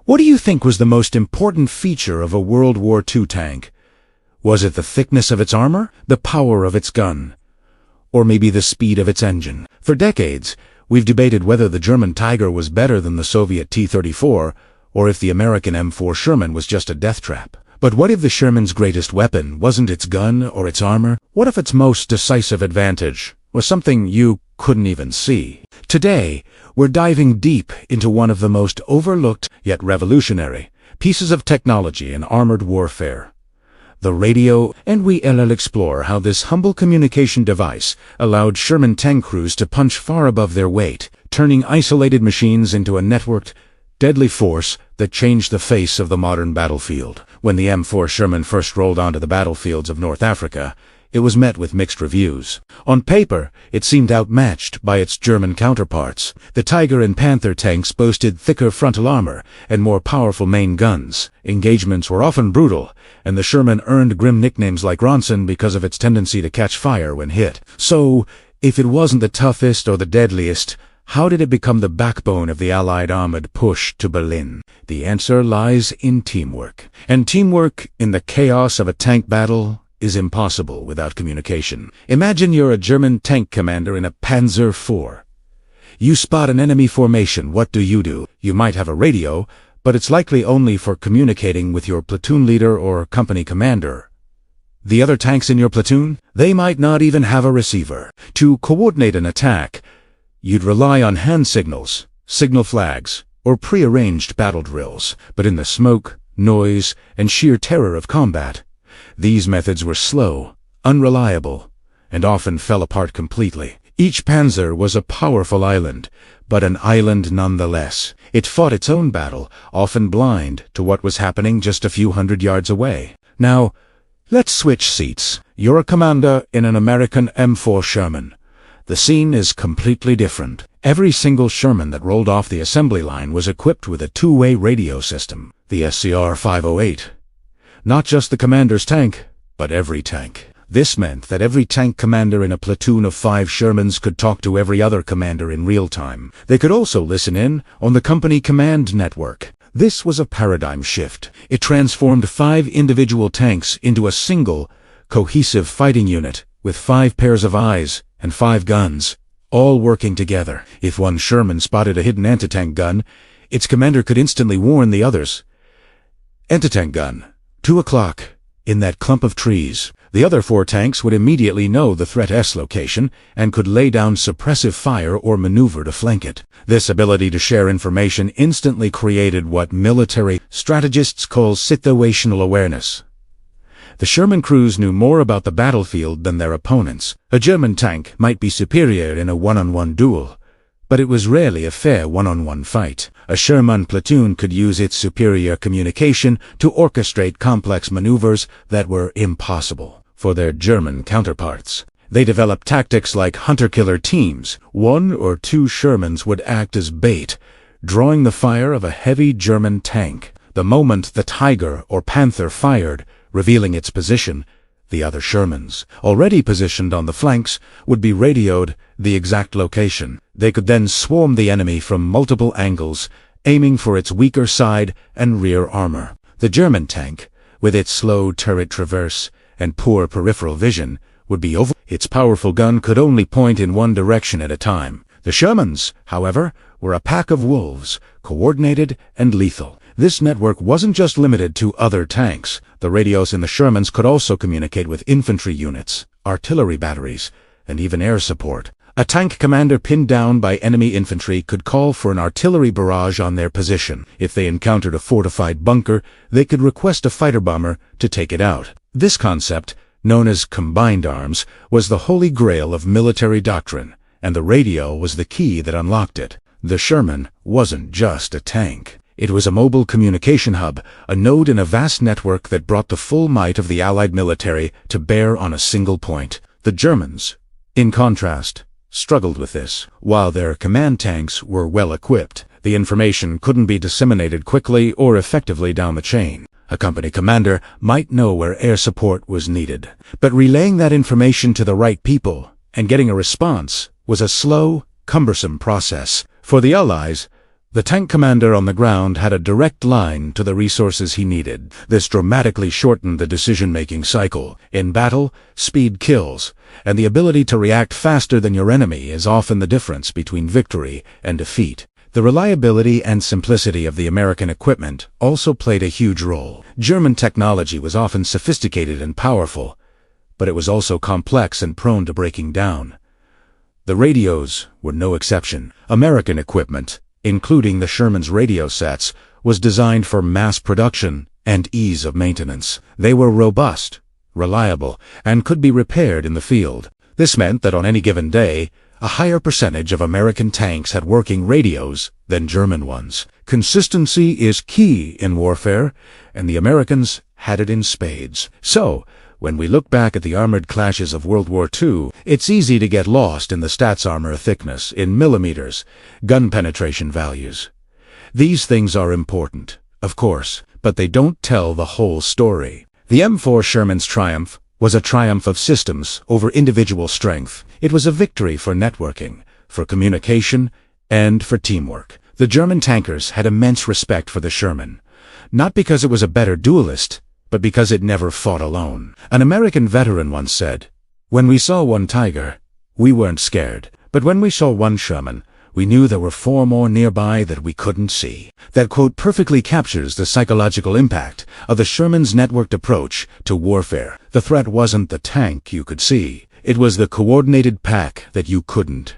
What do you think was the most important feature of a World War II tank? Was it the thickness of its armor, the power of its gun, or maybe the speed of its engine? For decades, we've debated whether the German Tiger was better than the Soviet T-34, or if the American M4 Sherman was just a death trap. But what if the Sherman's greatest weapon wasn't its gun or its armor? What if its most decisive advantage was something you couldn't even see? Today, we're diving deep into one of the most overlooked yet revolutionary pieces of technology in armored warfare, the radio, and we'll explore how this humble communication device allowed Sherman tank crews to punch far above their weight, turning isolated machines into a networked, deadly force that changed the face of the modern battlefield. When the M4 Sherman first rolled onto the battlefields of North Africa, it was met with mixed reviews. On paper, it seemed outmatched by its German counterparts. The Tiger and Panther tanks boasted thicker frontal armor and more powerful main guns. Engagements were often brutal, and the Sherman earned grim nicknames like Ronson because of its tendency to catch fire when hit. So, if it wasn't the toughest or the deadliest, how did it become the backbone of the Allied armored push to Berlin? The answer lies in teamwork. And teamwork in the chaos of a tank battle is impossible without communication. Imagine you're a German tank commander in a Panzer IV. You spot an enemy formation. What do? You might have a radio, but it's likely only for communicating with your platoon leader or company commander. The other tanks in your platoon? They might not even have a receiver. To coordinate an attack, you'd rely on hand signals, signal flags, or pre-arranged battle drills. But in the smoke, noise, and sheer terror of combat, these methods were slow, unreliable, and often fell apart completely. Each panzer was a powerful island, but an island nonetheless. It fought its own battle, often blind to what was happening just a few hundred yards away. Now, let's switch seats. You're a commander in an American M4 Sherman. The scene is completely different. Every single Sherman that rolled off the assembly line was equipped with a two-way radio system, the SCR 508. Not just the commander's tank, but every tank. This meant that every tank commander in a platoon of 5 Shermans could talk to every other commander in real time. They could also listen in on the company command network. This was a paradigm shift. It transformed 5 individual tanks into a single, cohesive fighting unit with 5 pairs of eyes and 5 guns, all working together. If one Sherman spotted a hidden anti-tank gun, its commander could instantly warn the others. Anti-tank gun, 2 o'clock, in that clump of trees. The other 4 tanks would immediately know the threat's location and could lay down suppressive fire or maneuver to flank it. This ability to share information instantly created what military strategists call situational awareness. The Sherman crews knew more about the battlefield than their opponents. A German tank might be superior in a one-on-one duel, but it was rarely a fair one-on-one fight. A Sherman platoon could use its superior communication to orchestrate complex maneuvers that were impossible for their German counterparts. They developed tactics like hunter-killer teams. 1 or 2 Shermans would act as bait, drawing the fire of a heavy German tank. The moment the Tiger or Panther fired, revealing its position, the other Shermans, already positioned on the flanks, would be radioed the exact location. They could then swarm the enemy from multiple angles, aiming for its weaker side and rear armor. The German tank, with its slow turret traverse and poor peripheral vision, would be over. Its powerful gun could only point in one direction at a time. The Shermans, however, were a pack of wolves, coordinated and lethal. This network wasn't just limited to other tanks. The radios in the Shermans could also communicate with infantry units, artillery batteries, and even air support. A tank commander pinned down by enemy infantry could call for an artillery barrage on their position. If they encountered a fortified bunker, they could request a fighter bomber to take it out. This concept, known as combined arms, was the holy grail of military doctrine, and the radio was the key that unlocked it. The Sherman wasn't just a tank. It was a mobile communication hub, a node in a vast network that brought the full might of the Allied military to bear on a single point. The Germans, in contrast, struggled with this. While their command tanks were well equipped, the information couldn't be disseminated quickly or effectively down the chain. A company commander might know where air support was needed, but relaying that information to the right people and getting a response was a slow, cumbersome process. For the Allies, The tank commander on the ground had a direct line to the resources he needed. This dramatically shortened the decision-making cycle. In battle, speed kills, and the ability to react faster than your enemy is often the difference between victory and defeat. The reliability and simplicity of the American equipment also played a huge role. German technology was often sophisticated and powerful, but it was also complex and prone to breaking down. The radios were no exception. American equipment, including the Sherman's radio sets, was designed for mass production and ease of maintenance. They were robust, reliable, and could be repaired in the field. This meant that on any given day, a higher percentage of American tanks had working radios than German ones. Consistency is key in warfare, and the Americans had it in spades. So, when we look back at the armored clashes of World War II, it's easy to get lost in the stats armor thickness, in millimeters, gun penetration values. These things are important, of course, but they don't tell the whole story. The M4 Sherman's triumph was a triumph of systems over individual strength. It was a victory for networking, for communication, and for teamwork. The German tankers had immense respect for the Sherman, not because it was a better duelist, but because it never fought alone. An American veteran once said, "When we saw one Tiger, we weren't scared. But when we saw one Sherman, we knew there were 4 more nearby that we couldn't see." That quote perfectly captures the psychological impact of the Sherman's networked approach to warfare. The threat wasn't the tank you could see. It was the coordinated pack that you couldn't.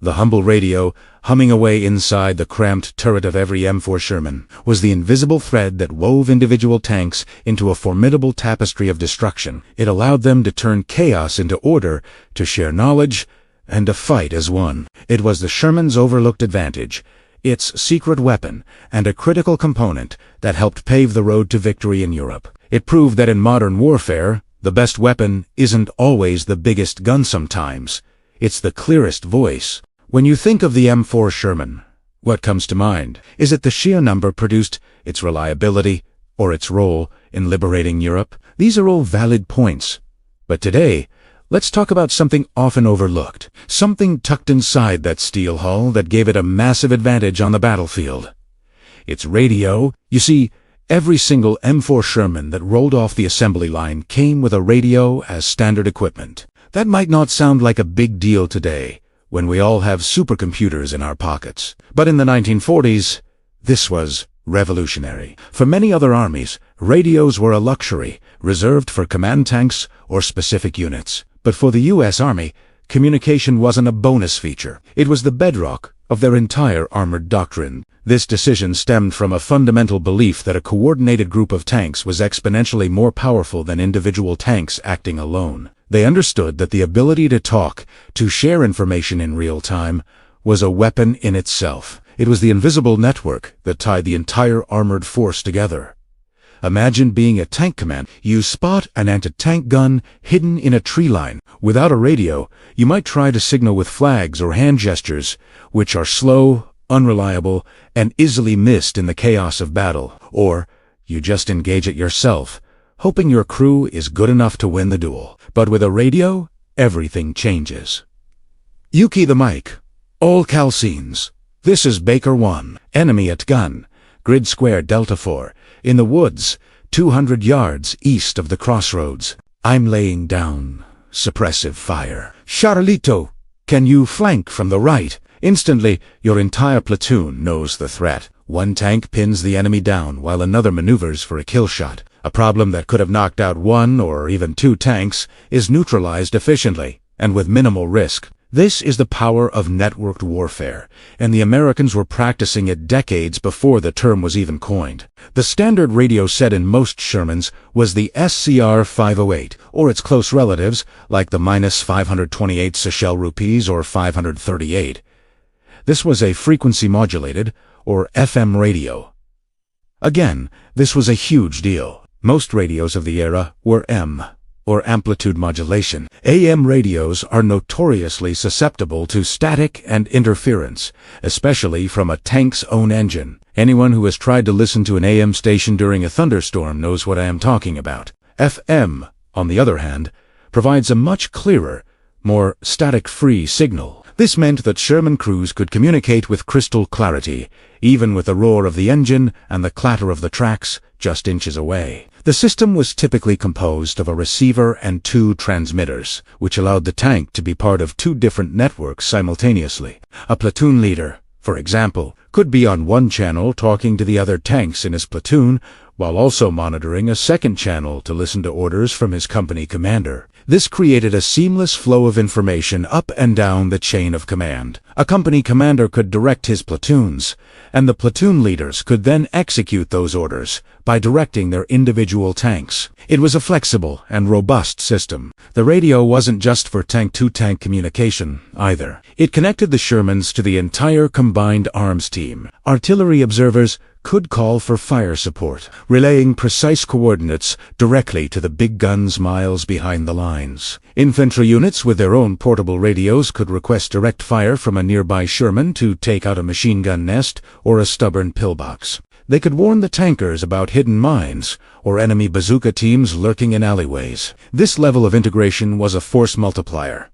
The humble radio, humming away inside the cramped turret of every M4 Sherman, was the invisible thread that wove individual tanks into a formidable tapestry of destruction. It allowed them to turn chaos into order, to share knowledge, and to fight as one. It was the Sherman's overlooked advantage, its secret weapon, and a critical component that helped pave the road to victory in Europe. It proved that in modern warfare, the best weapon isn't always the biggest gun sometimes. It's the clearest voice. When you think of the M4 Sherman, what comes to mind? Is it the sheer number produced, its reliability, or its role in liberating Europe? These are all valid points. But today, let's talk about something often overlooked, something tucked inside that steel hull that gave it a massive advantage on the battlefield. Its radio. You see, every single M4 Sherman that rolled off the assembly line came with a radio as standard equipment. That might not sound like a big deal today, when we all have supercomputers in our pockets. But in the 1940s, this was revolutionary. For many other armies, radios were a luxury, reserved for command tanks or specific units. But for the U.S. Army, communication wasn't a bonus feature. It was the bedrock of their entire armored doctrine. This decision stemmed from a fundamental belief that a coordinated group of tanks was exponentially more powerful than individual tanks acting alone. They understood that the ability to talk, to share information in real time, was a weapon in itself. It was the invisible network that tied the entire armored force together. Imagine being a tank command. You spot an anti-tank gun hidden in a tree line. Without a radio, you might try to signal with flags or hand gestures, which are slow, unreliable, and easily missed in the chaos of battle. Or you just engage it yourself, hoping your crew is good enough to win the duel. But with a radio, everything changes. You key the mic. All calcines. This is Baker 1. Enemy at gun. Grid square Delta 4. In the woods, 200 yards east of the crossroads. I'm laying down suppressive fire. Charlito, can you flank from the right? Instantly, your entire platoon knows the threat. One tank pins the enemy down while another maneuvers for a kill shot. A problem that could have knocked out 1 or even 2 tanks is neutralized efficiently and with minimal risk. This is the power of networked warfare, and the Americans were practicing it decades before the term was even coined. The standard radio set in most Shermans was the SCR 508, or its close relatives, like the -528 Seychelles rupees or 538. This was a frequency-modulated, or FM radio. Again, this was a huge deal. Most radios of the era were M, or amplitude modulation. AM radios are notoriously susceptible to static and interference, especially from a tank's own engine. Anyone who has tried to listen to an AM station during a thunderstorm knows what I am talking about. FM, on the other hand, provides a much clearer, more static-free signal. This meant that Sherman crews could communicate with crystal clarity, even with the roar of the engine and the clatter of the tracks just inches away. The system was typically composed of a receiver and 2 transmitters, which allowed the tank to be part of 2 different networks simultaneously. A platoon leader, for example, could be on one channel talking to the other tanks in his platoon, while also monitoring a second channel to listen to orders from his company commander. This created a seamless flow of information up and down the chain of command. A company commander could direct his platoons, and the platoon leaders could then execute those orders by directing their individual tanks. It was a flexible and robust system. The radio wasn't just for tank-to-tank communication, either. It connected the Shermans to the entire combined arms team. Artillery observers could call for fire support, relaying precise coordinates directly to the big guns miles behind the lines. Infantry units with their own portable radios could request direct fire from a nearby Sherman to take out a machine gun nest or a stubborn pillbox. They could warn the tankers about hidden mines or enemy bazooka teams lurking in alleyways. This level of integration was a force multiplier.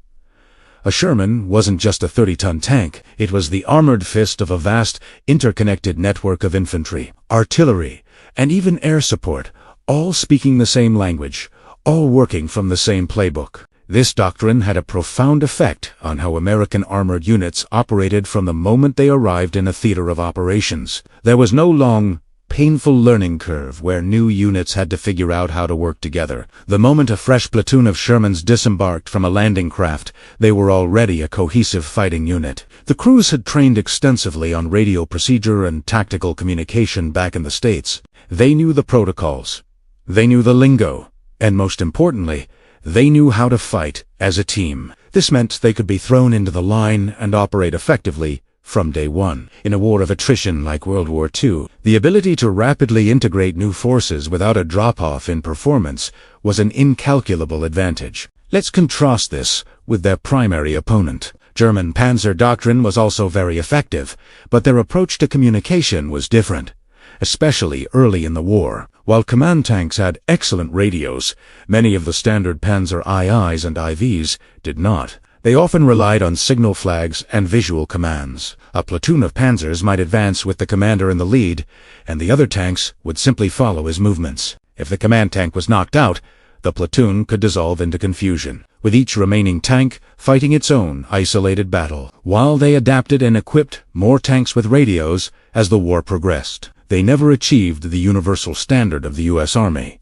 A Sherman wasn't just a 30-ton tank, it was the armored fist of a vast, interconnected network of infantry, artillery, and even air support, all speaking the same language, all working from the same playbook. This doctrine had a profound effect on how American armored units operated from the moment they arrived in a theater of operations. There was no long, painful learning curve where new units had to figure out how to work together. The moment a fresh platoon of Shermans disembarked from a landing craft, they were already a cohesive fighting unit. The crews had trained extensively on radio procedure and tactical communication back in the States. They knew the protocols. They knew the lingo. And most importantly, they knew how to fight as a team. This meant they could be thrown into the line and operate effectively from day one. In a war of attrition like World War II, the ability to rapidly integrate new forces without a drop-off in performance was an incalculable advantage. Let's contrast this with their primary opponent. German Panzer doctrine was also very effective, but their approach to communication was different, especially early in the war. While command tanks had excellent radios, many of the standard Panzer IIs and IVs did not. They often relied on signal flags and visual commands. A platoon of panzers might advance with the commander in the lead, and the other tanks would simply follow his movements. If the command tank was knocked out, the platoon could dissolve into confusion, with each remaining tank fighting its own isolated battle. While they adapted and equipped more tanks with radios as the war progressed, they never achieved the universal standard of the U.S. Army.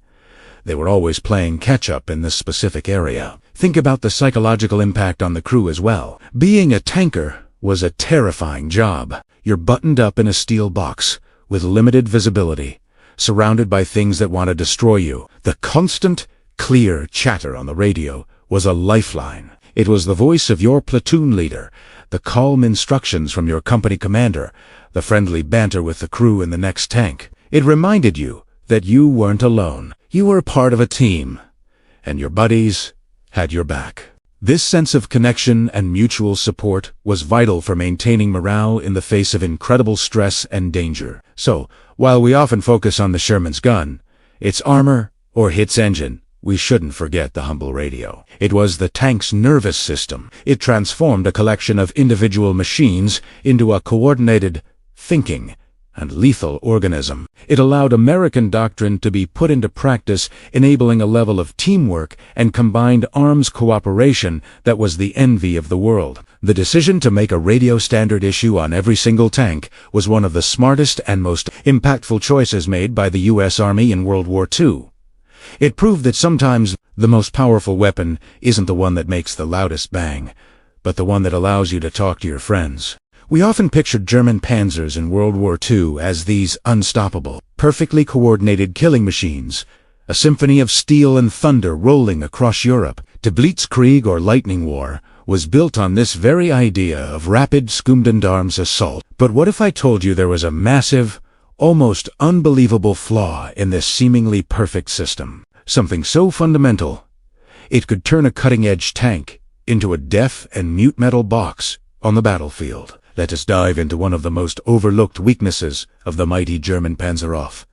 They were always playing catch-up in this specific area. Think about the psychological impact on the crew as well. Being a tanker was a terrifying job. You're buttoned up in a steel box, with limited visibility, surrounded by things that want to destroy you. The constant, clear chatter on the radio was a lifeline. It was the voice of your platoon leader, the calm instructions from your company commander, the friendly banter with the crew in the next tank. It reminded you that you weren't alone. You were part of a team, and your buddies had your back. This sense of connection and mutual support was vital for maintaining morale in the face of incredible stress and danger. So, while we often focus on the Sherman's gun, its armor, or its engine, we shouldn't forget the humble radio. It was the tank's nervous system. It transformed a collection of individual machines into a coordinated, thinking, and lethal organism. It allowed American doctrine to be put into practice, enabling a level of teamwork and combined arms cooperation that was the envy of the world. The decision to make a radio standard issue on every single tank was one of the smartest and most impactful choices made by the U.S. Army in World War II. It proved that sometimes the most powerful weapon isn't the one that makes the loudest bang, but the one that allows you to talk to your friends. We often pictured German panzers in World War II as these unstoppable, perfectly coordinated killing machines, a symphony of steel and thunder rolling across Europe. The Blitzkrieg or lightning war was built on this very idea of rapid Sturmdarms assault. But what if I told you there was a massive, almost unbelievable flaw in this seemingly perfect system? Something so fundamental, it could turn a cutting-edge tank into a deaf and mute metal box on the battlefield. Let us dive into one of the most overlooked weaknesses of the mighty German Panzerwaffe,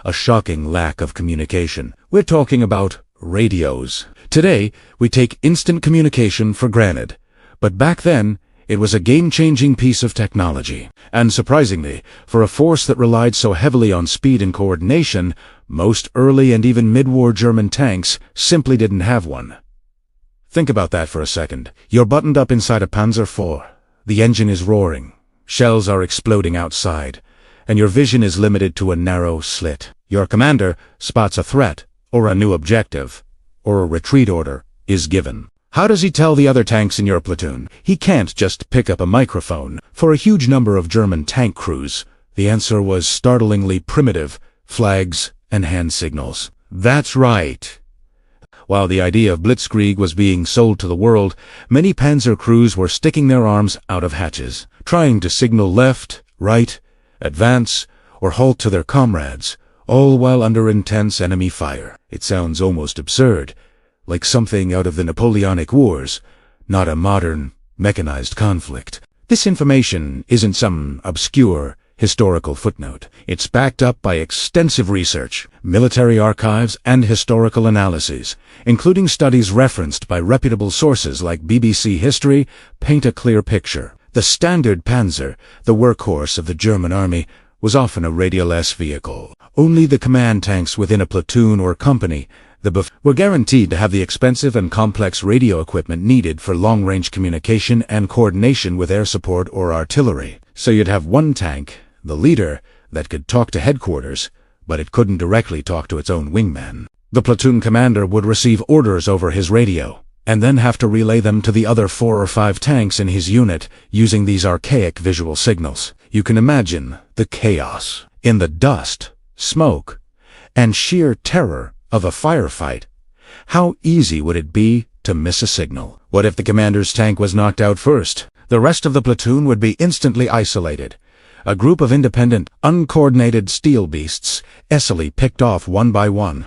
a shocking lack of communication. We're talking about radios. Today, we take instant communication for granted, but back then, It was a game-changing piece of technology. And surprisingly, for a force that relied so heavily on speed and coordination, most early and even mid-war German tanks simply didn't have one. Think about that for a second. You're buttoned up inside a Panzer IV. The engine is roaring. Shells are exploding outside. And your vision is limited to a narrow slit. Your commander spots a threat, or a new objective, or a retreat order is given. How does he tell the other tanks in your platoon? He can't just pick up a microphone. For a huge number of German tank crews, the answer was startlingly primitive: flags and hand signals. That's right. While the idea of blitzkrieg was being sold to the world, many panzer crews were sticking their arms out of hatches, trying to signal left, right, advance, or halt to their comrades, all while under intense enemy fire. It sounds almost absurd, like something out of the Napoleonic Wars, not a modern, mechanized conflict. This information isn't some obscure historical footnote. It's backed up by extensive research, military archives, and historical analyses, including studies referenced by reputable sources like BBC History, paint a clear picture. The standard Panzer, the workhorse of the German army, was often a radioless vehicle. Only the command tanks within a platoon or company, were guaranteed to have the expensive and complex radio equipment needed for long-range communication and coordination with air support or artillery. So you'd have one tank, the leader, that could talk to headquarters, but it couldn't directly talk to its own wingman. The platoon commander would receive orders over his radio, and then have to relay them to the other 4 or 5 tanks in his unit using these archaic visual signals. You can imagine the chaos. In the dust, smoke, and sheer terror of a firefight, how easy would it be to miss a signal? What if the commander's tank was knocked out first? The rest of the platoon would be instantly isolated. A group of independent, uncoordinated steel beasts, easily picked off one by one.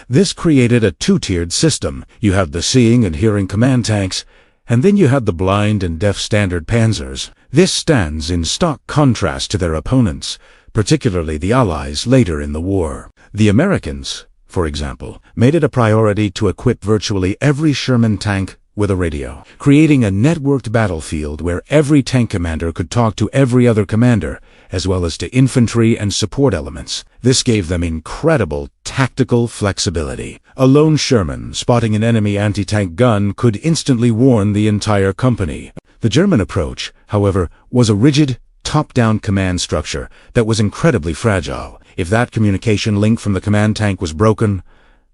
This created a 2-tiered system. You had the seeing and hearing command tanks, and then you had the blind and deaf standard panzers. This stands in stark contrast to their opponents, particularly the Allies later in the war. The Americans, for example, made it a priority to equip virtually every Sherman tank with a radio, creating a networked battlefield where every tank commander could talk to every other commander, as well as to infantry and support elements. This gave them incredible tactical flexibility. A lone Sherman spotting an enemy anti-tank gun could instantly warn the entire company. The German approach, however, was a rigid, top-down command structure that was incredibly fragile. If that communication link from the command tank was broken,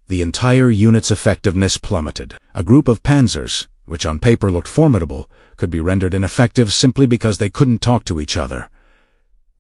the entire unit's effectiveness plummeted. A group of panzers, which on paper looked formidable, could be rendered ineffective simply because they couldn't talk to each other.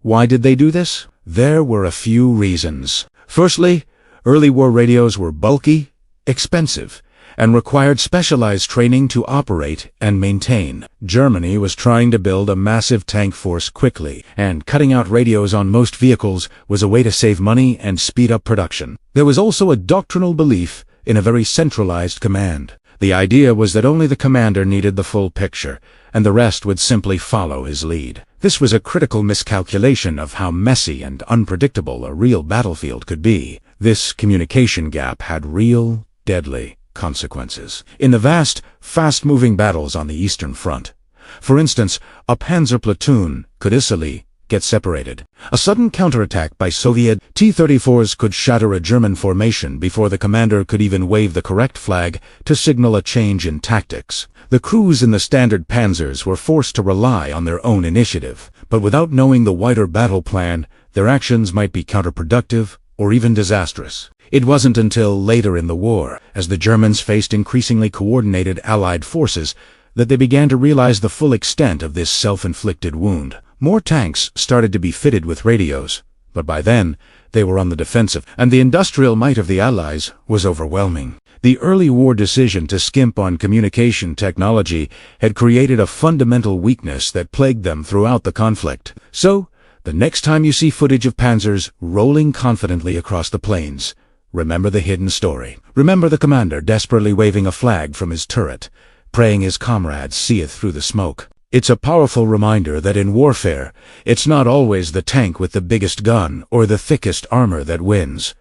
Why did they do this? There were a few reasons. Firstly, early war radios were bulky, expensive, and required specialized training to operate and maintain. Germany was trying to build a massive tank force quickly, and cutting out radios on most vehicles was a way to save money and speed up production. There was also a doctrinal belief in a very centralized command. The idea was that only the commander needed the full picture, and the rest would simply follow his lead. This was a critical miscalculation of how messy and unpredictable a real battlefield could be. This communication gap had real, deadly consequences. In the vast, fast-moving battles on the Eastern Front, for instance, a panzer platoon could easily get separated. A sudden counterattack by Soviet T-34s could shatter a German formation before the commander could even wave the correct flag to signal a change in tactics. The crews in the standard panzers were forced to rely on their own initiative, but without knowing the wider battle plan, their actions might be counterproductive or even disastrous. It wasn't until later in the war, as the Germans faced increasingly coordinated Allied forces, that they began to realize the full extent of this self-inflicted wound. More tanks started to be fitted with radios, but by then, they were on the defensive, and the industrial might of the Allies was overwhelming. The early war decision to skimp on communication technology had created a fundamental weakness that plagued them throughout the conflict. So, the next time you see footage of panzers rolling confidently across the plains, remember the hidden story. Remember the commander desperately waving a flag from his turret, praying his comrades see it through the smoke. It's a powerful reminder that in warfare, it's not always the tank with the biggest gun or the thickest armor that wins.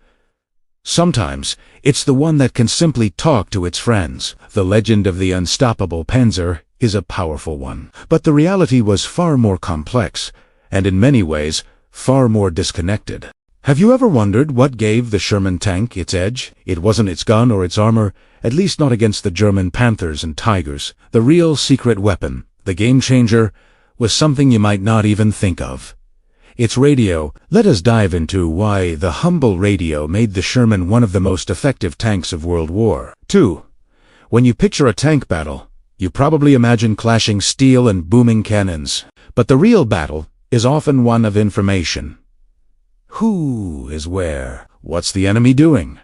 Sometimes, it's the one that can simply talk to its friends. The legend of the unstoppable panzer is a powerful one. But the reality was far more complex, and in many ways, far more disconnected. Have you ever wondered what gave the Sherman tank its edge? It wasn't its gun or its armor, at least not against the German Panthers and Tigers. The real secret weapon, the game changer, was something you might not even think of. Its radio. Let us dive into why the humble radio made the Sherman one of the most effective tanks of World War II. When you picture a tank battle, you probably imagine clashing steel and booming cannons. But the real battle is often one of information. Who is where? What's the enemy doing?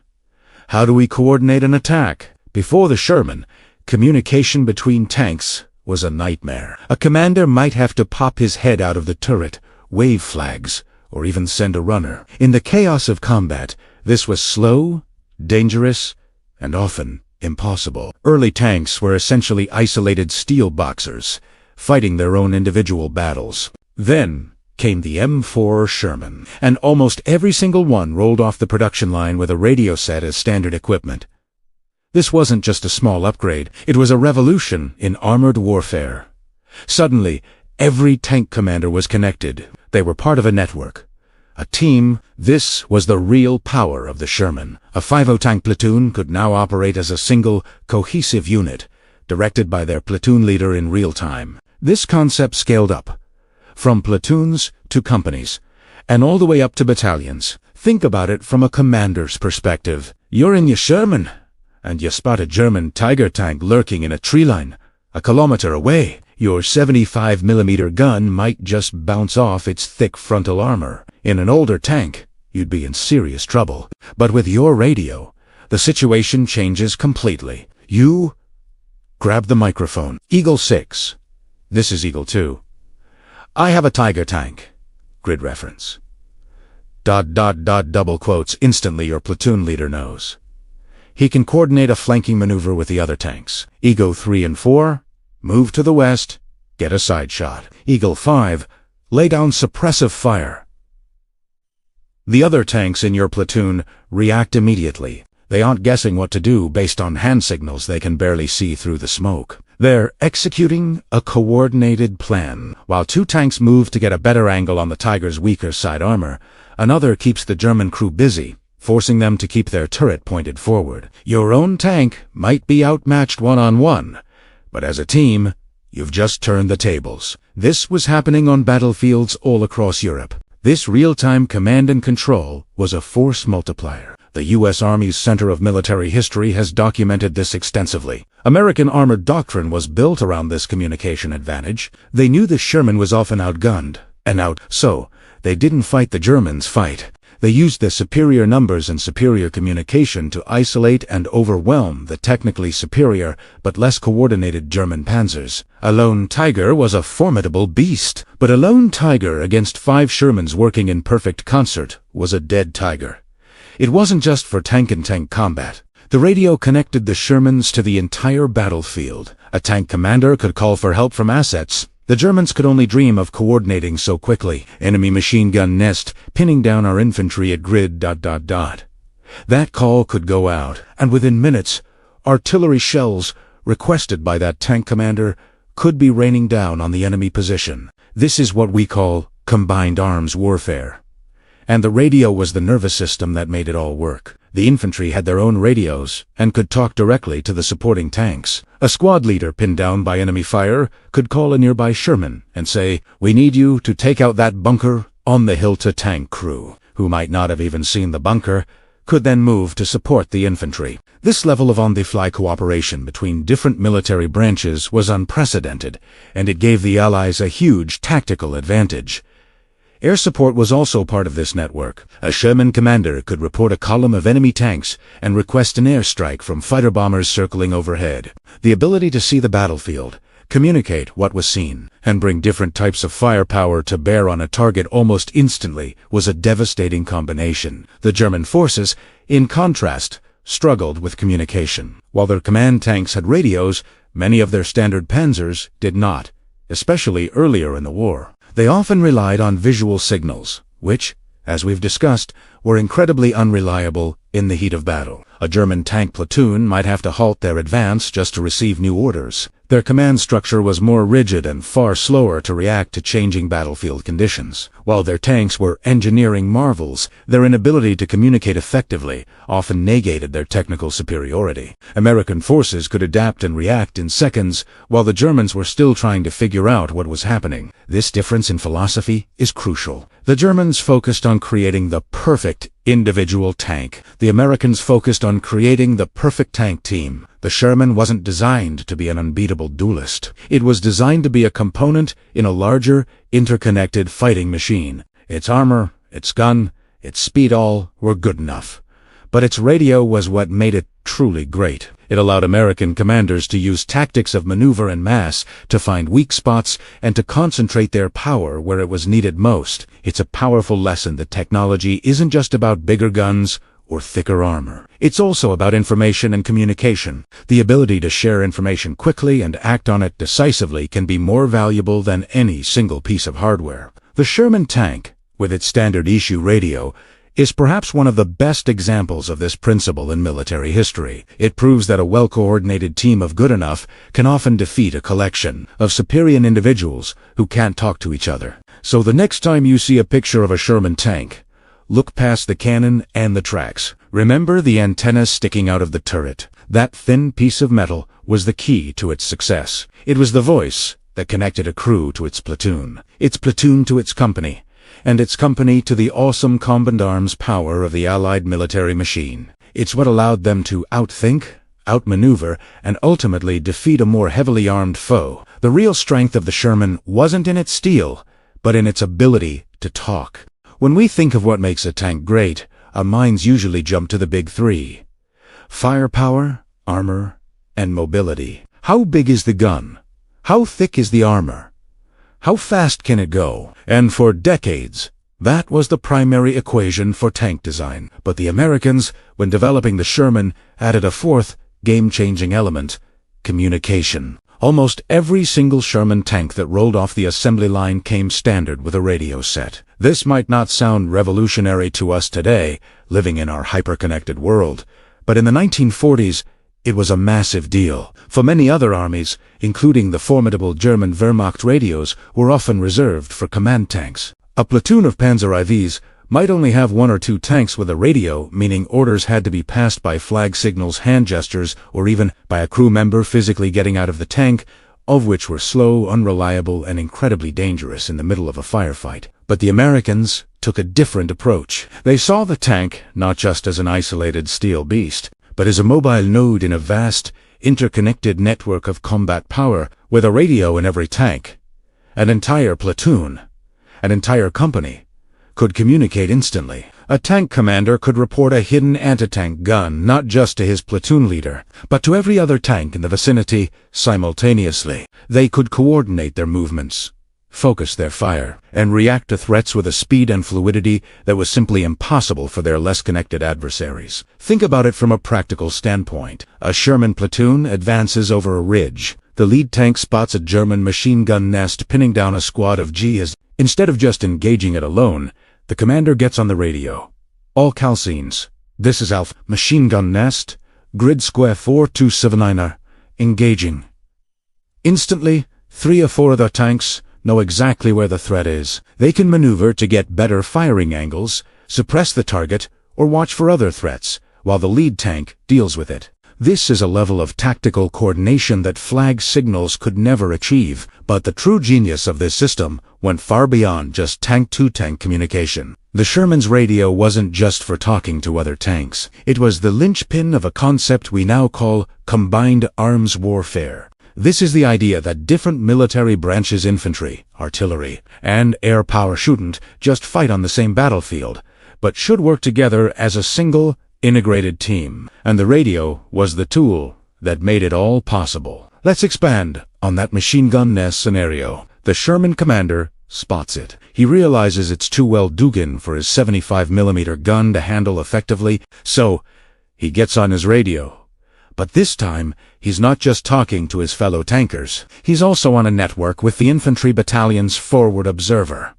How do we coordinate an attack? Before the Sherman, communication between tanks was a nightmare. A commander might have to pop his head out of the turret, wave flags, or even send a runner. In the chaos of combat, this was slow, dangerous, and often impossible. Early tanks were essentially isolated steel boxers, fighting their own individual battles. Then came the M4 Sherman, and almost every single one rolled off the production line with a radio set as standard equipment. This wasn't just a small upgrade, it was a revolution in armored warfare. Suddenly, every tank commander was connected. They were part of a network, a team. This was the real power of the Sherman. A 5.0 tank platoon could now operate as a single, cohesive unit, directed by their platoon leader in real time. This concept scaled up, from platoons to companies, and all the way up to battalions. Think about it from a commander's perspective. You're in your Sherman, and you spot a German Tiger tank lurking in a tree line, a kilometer away. Your 75mm gun might just bounce off its thick frontal armor. In an older tank, you'd be in serious trouble. But with your radio, the situation changes completely. You grab the microphone. Eagle 6. This is Eagle 2. I have a Tiger tank. Grid reference. ... double quotes. Instantly your platoon leader knows. He can coordinate a flanking maneuver with the other tanks. Eagle 3 and 4, move to the west, get a side shot. Eagle 5, lay down suppressive fire. The other tanks in your platoon react immediately. They aren't guessing what to do based on hand signals they can barely see through the smoke. They're executing a coordinated plan. While two tanks move to get a better angle on the Tiger's weaker side armor, another keeps the German crew busy, forcing them to keep their turret pointed forward. Your own tank might be outmatched one-on-one, but as a team, you've just turned the tables. This was happening on battlefields all across Europe. This real-time command and control was a force multiplier. The U.S. Army's Center of Military History has documented this extensively. American armored doctrine was built around this communication advantage. They knew the Sherman was often outgunned, so they didn't fight the Germans' fight. They used their superior numbers and superior communication to isolate and overwhelm the technically superior but less coordinated German panzers. A lone Tiger was a formidable beast, but a lone Tiger against 5 Shermans working in perfect concert was a dead tiger. It wasn't just for tank-and-tank combat. The radio connected the Shermans to the entire battlefield. A tank commander could call for help from assets the Germans could only dream of coordinating so quickly. Enemy machine gun nest, pinning down our infantry at grid ... That call could go out, and within minutes, artillery shells, requested by that tank commander, could be raining down on the enemy position. This is what we call combined arms warfare. And the radio was the nervous system that made it all work. The infantry had their own radios and could talk directly to the supporting tanks. A squad leader pinned down by enemy fire could call a nearby Sherman and say, "We need you to take out that bunker on the hill." To tank crew, who might not have even seen the bunker, could then move to support the infantry. This level of on-the-fly cooperation between different military branches was unprecedented, and it gave the Allies a huge tactical advantage. Air support was also part of this network. A Sherman commander could report a column of enemy tanks and request an airstrike from fighter bombers circling overhead. The ability to see the battlefield, communicate what was seen, and bring different types of firepower to bear on a target almost instantly was a devastating combination. The German forces, in contrast, struggled with communication. While their command tanks had radios, many of their standard panzers did not, especially earlier in the war. They often relied on visual signals, which, as we've discussed, were incredibly unreliable in the heat of battle. A German tank platoon might have to halt their advance just to receive new orders. Their command structure was more rigid and far slower to react to changing battlefield conditions. While their tanks were engineering marvels, their inability to communicate effectively often negated their technical superiority. American forces could adapt and react in seconds, while the Germans were still trying to figure out what was happening. This difference in philosophy is crucial. The Germans focused on creating the perfect individual tank. The Americans focused on creating the perfect tank team. The Sherman wasn't designed to be an unbeatable duelist. It was designed to be a component in a larger, interconnected fighting machine. Its armor, its gun, its speed all were good enough. But its radio was what made it truly great. It allowed American commanders to use tactics of maneuver and mass to find weak spots and to concentrate their power where it was needed most. It's a powerful lesson that technology isn't just about bigger guns or thicker armor. It's also about information and communication. The ability to share information quickly and act on it decisively can be more valuable than any single piece of hardware. The Sherman tank, with its standard issue radio, is perhaps one of the best examples of this principle in military history. It proves that a well-coordinated team of good enough can often defeat a collection of superior individuals who can't talk to each other. So the next time you see a picture of a Sherman tank, look past the cannon and the tracks. Remember the antennas sticking out of the turret. That thin piece of metal was the key to its success. It was the voice that connected a crew to its platoon to its company, and its company to the awesome combined arms power of the Allied military machine. It's what allowed them to outthink, outmaneuver, and ultimately defeat a more heavily armed foe. The real strength of the Sherman wasn't in its steel, but in its ability to talk. When we think of what makes a tank great, our minds usually jump to the big three: firepower, armor, and mobility. How big is the gun? How thick is the armor? How fast can it go? And for decades, that was the primary equation for tank design. But the Americans, when developing the Sherman, added a fourth, game-changing element: communication. Almost every single Sherman tank that rolled off the assembly line came standard with a radio set. This might not sound revolutionary to us today, living in our hyper-connected world, but in the 1940s, it was a massive deal. For many other armies, including the formidable German Wehrmacht, radios were often reserved for command tanks. A platoon of Panzer IVs might only have one or two tanks with a radio, meaning orders had to be passed by flag signals, hand gestures, or even by a crew member physically getting out of the tank, all of which were slow, unreliable, and incredibly dangerous in the middle of a firefight. But the Americans took a different approach. They saw the tank not just as an isolated steel beast, but as a mobile node in a vast, interconnected network of combat power. With a radio in every tank, an entire platoon, an entire company, could communicate instantly. A tank commander could report a hidden anti-tank gun not just to his platoon leader, but to every other tank in the vicinity simultaneously. They could coordinate their movements, focus their fire, and react to threats with a speed and fluidity that was simply impossible for their less connected adversaries. Think about it from a practical standpoint. A Sherman platoon advances over a ridge. The lead tank spots a German machine gun nest pinning down a squad of Gs. Instead of just engaging it alone, the commander gets on the radio. All calcines. This is Alpha. Machine gun nest. Grid square 4279er. Engaging. Instantly, 3 or 4 other tanks know exactly where the threat is. They can maneuver to get better firing angles, suppress the target, or watch for other threats, while the lead tank deals with it. This is a level of tactical coordination that flag signals could never achieve. But the true genius of this system went far beyond just tank-to-tank communication. The Sherman's radio wasn't just for talking to other tanks. It was the linchpin of a concept we now call combined arms warfare. This is the idea that different military branches, infantry, artillery, and air power, shouldn't just fight on the same battlefield, but should work together as a single, integrated team. And the radio was the tool that made it all possible. Let's expand on that machine gun nest scenario. The Sherman commander spots it. He realizes it's too well dug-in for his 75mm gun to handle effectively, so he gets on his radio. But this time, he's not just talking to his fellow tankers. He's also on a network with the infantry battalion's forward observer.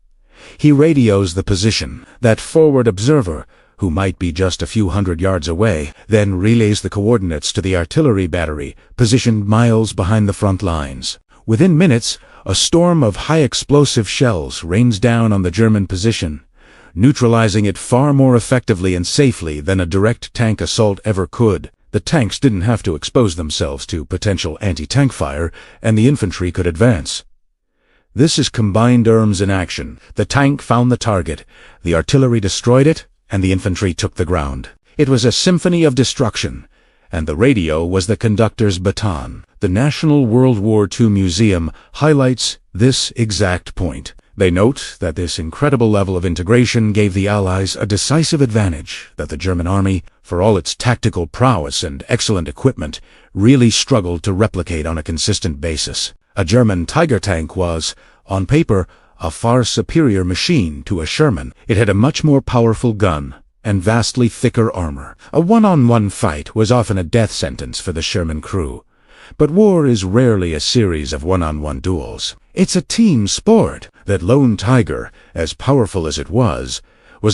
He radios the position. That forward observer who might be just a few hundred yards away, then relays the coordinates to the artillery battery, positioned miles behind the front lines. Within minutes, a storm of high-explosive shells rains down on the German position, neutralizing it far more effectively and safely than a direct tank assault ever could. The tanks didn't have to expose themselves to potential anti-tank fire, and the infantry could advance. This is combined arms in action. The tank found the target, the artillery destroyed it, and the infantry took the ground. It was a symphony of destruction, and the radio was the conductor's baton. The National World War II Museum highlights this exact point. They note that this incredible level of integration gave the Allies a decisive advantage that the German army, for all its tactical prowess and excellent equipment, really struggled to replicate on a consistent basis. A German Tiger tank was, on paper, a far superior machine to a Sherman. It had a much more powerful gun and vastly thicker armor. A one-on-one fight was often a death sentence for the Sherman crew. But war is rarely a series of one-on-one duels. It's a team sport. That lone Tiger, as powerful as it was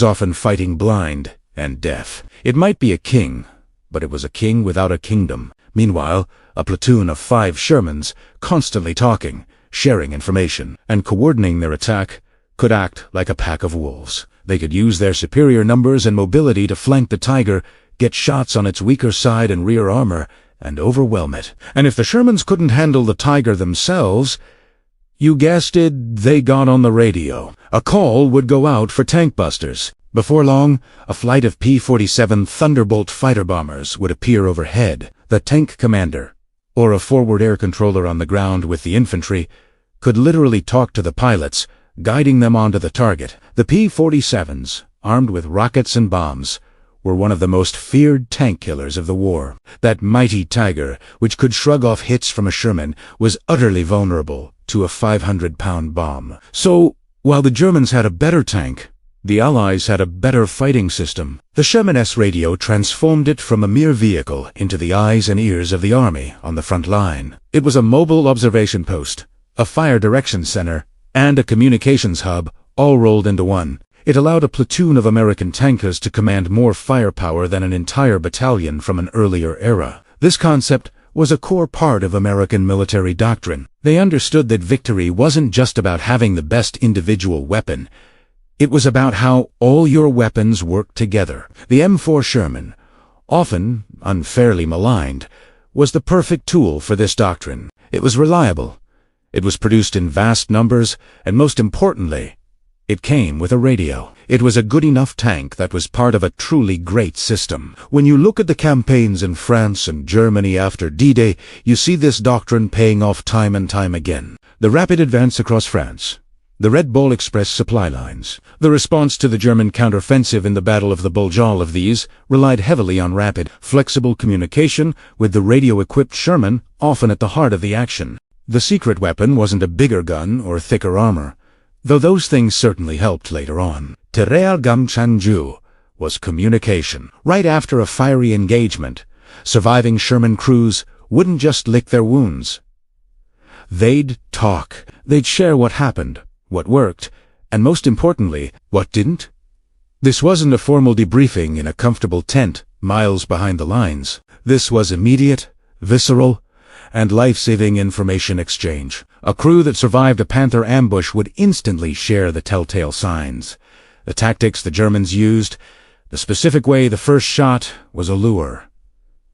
often fighting blind and deaf. It might be a king, but it was a king without a kingdom. Meanwhile, a platoon of 5 Shermans, constantly talking, sharing information, and coordinating their attack, could act like a pack of wolves. They could use their superior numbers and mobility to flank the Tiger, get shots on its weaker side and rear armor, and overwhelm it. And if the Shermans couldn't handle the Tiger themselves, you guessed it, they got on the radio. A call would go out for tank busters. Before long, a flight of P-47 Thunderbolt fighter bombers would appear overhead. The tank commander, or a forward air controller on the ground with the infantry, could literally talk to the pilots, guiding them onto the target. The P-47s, armed with rockets and bombs, were one of the most feared tank killers of the war. That mighty Tiger, which could shrug off hits from a Sherman, was utterly vulnerable to a 500-pound bomb. So, while the Germans had a better tank, the Allies had a better fighting system. The Sherman S radio transformed it from a mere vehicle into the eyes and ears of the army on the front line. It was a mobile observation post, a fire direction center, and a communications hub, all rolled into one. It allowed a platoon of American tankers to command more firepower than an entire battalion from an earlier era. This concept was a core part of American military doctrine. They understood that victory wasn't just about having the best individual weapon. It was about how all your weapons worked together. The M4 Sherman, often unfairly maligned, was the perfect tool for this doctrine. It was reliable. It was produced in vast numbers, and most importantly, it came with a radio. It was a good enough tank that was part of a truly great system. When you look at the campaigns in France and Germany after D-Day, you see this doctrine paying off time and time again. The rapid advance across France, the Red Bull Express supply lines, the response to the German counteroffensive in the Battle of the Bulge, all of these relied heavily on rapid, flexible communication with the radio-equipped Sherman often at the heart of the action. The secret weapon wasn't a bigger gun or thicker armor, though those things certainly helped later on. Terreal Gam Chanju was communication. Right after a fiery engagement, surviving Sherman crews wouldn't just lick their wounds. They'd talk. They'd share what happened, what worked, and most importantly, what didn't. This wasn't a formal debriefing in a comfortable tent miles behind the lines. This was immediate, visceral, and life-saving information exchange. A crew that survived a Panther ambush would instantly share the telltale signs. The tactics the Germans used, the specific way the first shot was a lure.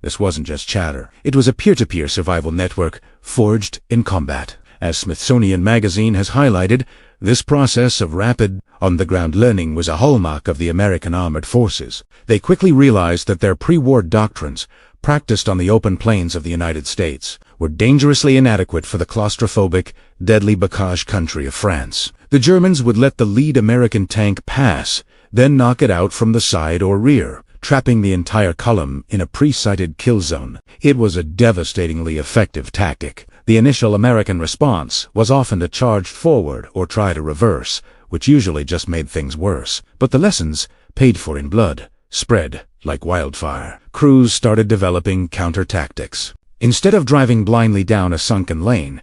This wasn't just chatter. It was a peer-to-peer survival network forged in combat. As Smithsonian Magazine has highlighted, this process of rapid, on-the-ground learning was a hallmark of the American armored forces. They quickly realized that their pre-war doctrines, practiced on the open plains of the United States, were dangerously inadequate for the claustrophobic, deadly Bocage country of France. The Germans would let the lead American tank pass, then knock it out from the side or rear, trapping the entire column in a pre-sighted kill zone. It was a devastatingly effective tactic. The initial American response was often to charge forward or try to reverse, which usually just made things worse. But the lessons, paid for in blood, spread like wildfire. Crews started developing counter-tactics. Instead of driving blindly down a sunken lane,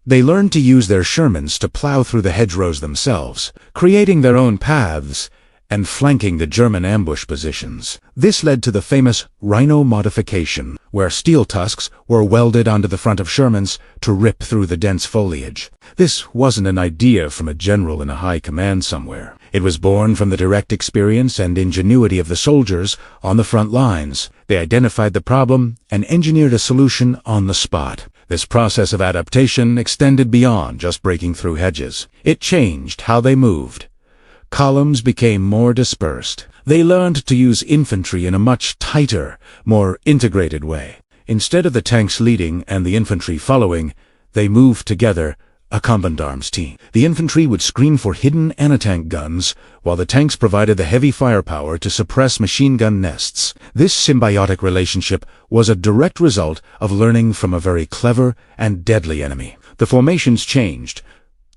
they learned to use their Shermans to plow through the hedgerows themselves, creating their own paths and flanking the German ambush positions. This led to the famous Rhino modification, where steel tusks were welded onto the front of Shermans to rip through the dense foliage. This wasn't an idea from a general in a high command somewhere. It was born from the direct experience and ingenuity of the soldiers on the front lines. They identified the problem and engineered a solution on the spot. This process of adaptation extended beyond just breaking through hedges. It changed how they moved. Columns became more dispersed. They learned to use infantry in a much tighter, more integrated way. Instead of the tanks leading and the infantry following, they moved together, a combat arms team. The infantry would screen for hidden anti-tank guns, while the tanks provided the heavy firepower to suppress machine gun nests. This symbiotic relationship was a direct result of learning from a very clever and deadly enemy. The formations changed.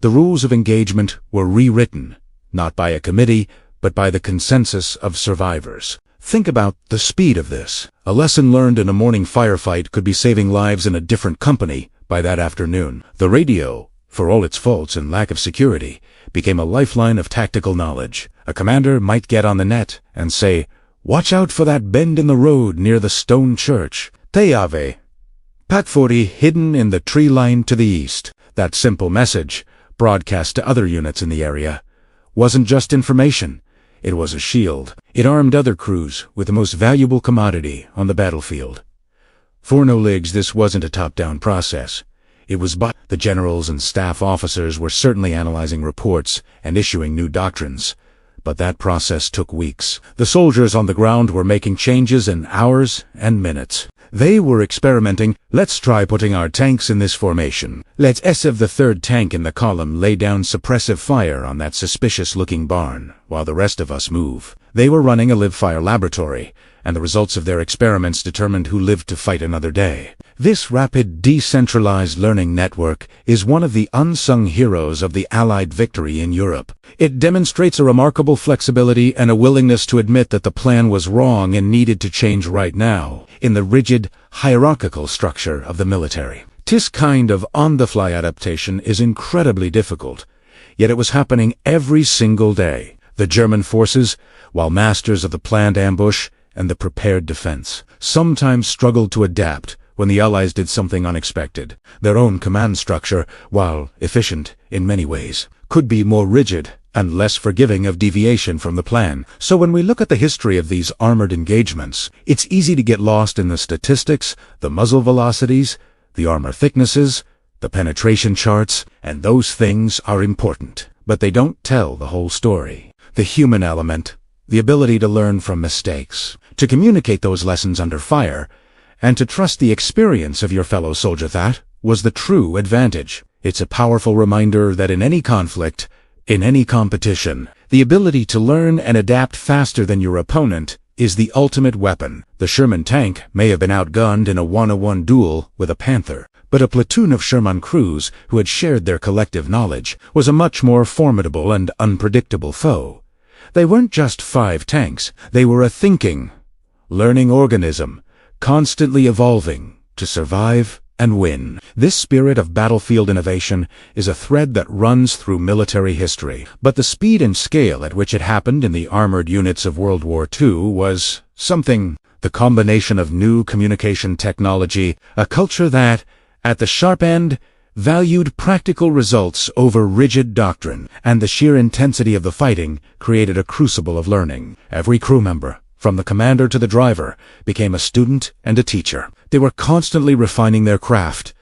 The rules of engagement were rewritten, not by a committee, but by the consensus of survivors. Think about the speed of this. A lesson learned in a morning firefight could be saving lives in a different company by that afternoon. The radio, for all its faults and lack of security, became a lifeline of tactical knowledge. A commander might get on the net and say, "Watch out for that bend in the road near the stone church. Te ave. Pat 40 hidden in the tree line to the east." That simple message, broadcast to other units in the area, wasn't just information. It was a shield. It armed other crews with the most valuable commodity on the battlefield. For no ligs, this wasn't a top-down process. It was by the generals and staff officers were certainly analyzing reports and issuing new doctrines. But that process took weeks. The soldiers on the ground were making changes in hours and minutes. They were experimenting. Let's try putting our tanks in this formation. Let's have the third tank in the column lay down suppressive fire on that suspicious-looking barn, while the rest of us move. They were running a live-fire laboratory, and the results of their experiments determined who lived to fight another day. This rapid, decentralized learning network is one of the unsung heroes of the Allied victory in Europe. It demonstrates a remarkable flexibility and a willingness to admit that the plan was wrong and needed to change right now, in the rigid, hierarchical structure of the military. This kind of on-the-fly adaptation is incredibly difficult, yet it was happening every single day. The German forces, while masters of the planned ambush and the prepared defense, sometimes struggled to adapt when the Allies did something unexpected. Their own command structure, while efficient in many ways, could be more rigid and less forgiving of deviation from the plan. So when we look at the history of these armored engagements, it's easy to get lost in the statistics, the muzzle velocities, the armor thicknesses, the penetration charts, and those things are important. But they don't tell the whole story. The human element, the ability to learn from mistakes, to communicate those lessons under fire, and to trust the experience of your fellow soldier, that was the true advantage. It's a powerful reminder that in any conflict, in any competition, the ability to learn and adapt faster than your opponent is the ultimate weapon. The Sherman tank may have been outgunned in a one-on-one duel with a Panther, but a platoon of Sherman crews who had shared their collective knowledge was a much more formidable and unpredictable foe. They weren't just 5 tanks, they were a thinking, learning organism, constantly evolving to survive and win. This spirit of battlefield innovation is a thread that runs through military history, but the speed and scale at which it happened in the armored units of World War II was something. The combination of new communication technology, a culture that, at the sharp end, valued practical results over rigid doctrine, and the sheer intensity of the fighting created a crucible of learning. Every crew member, from the commander to the driver, became a student and a teacher. They were constantly refining their craft,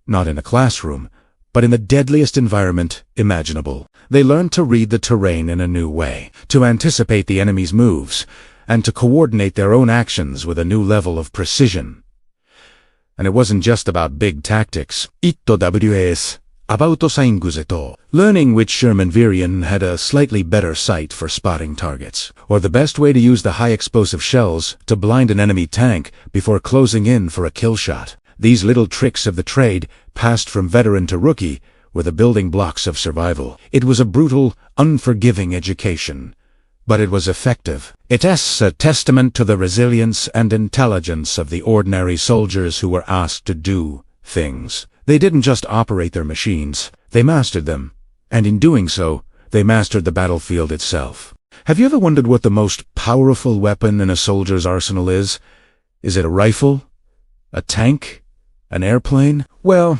not in a classroom, but in the deadliest environment imaginable. They learned to read the terrain in a new way, to anticipate the enemy's moves, and to coordinate their own actions with a new level of precision. And it wasn't just about big tactics. WW2 learning which Sherman variant had a slightly better sight for spotting targets, or the best way to use the high-explosive shells to blind an enemy tank before closing in for a kill shot. These little tricks of the trade, passed from veteran to rookie, were the building blocks of survival. It was a brutal, unforgiving education, but it was effective. It's a testament to the resilience and intelligence of the ordinary soldiers who were asked to do things. They didn't just operate their machines, they mastered them, and in doing so, they mastered the battlefield itself. Have you ever wondered what the most powerful weapon in a soldier's arsenal is? Is it a rifle? A tank? An airplane? Well,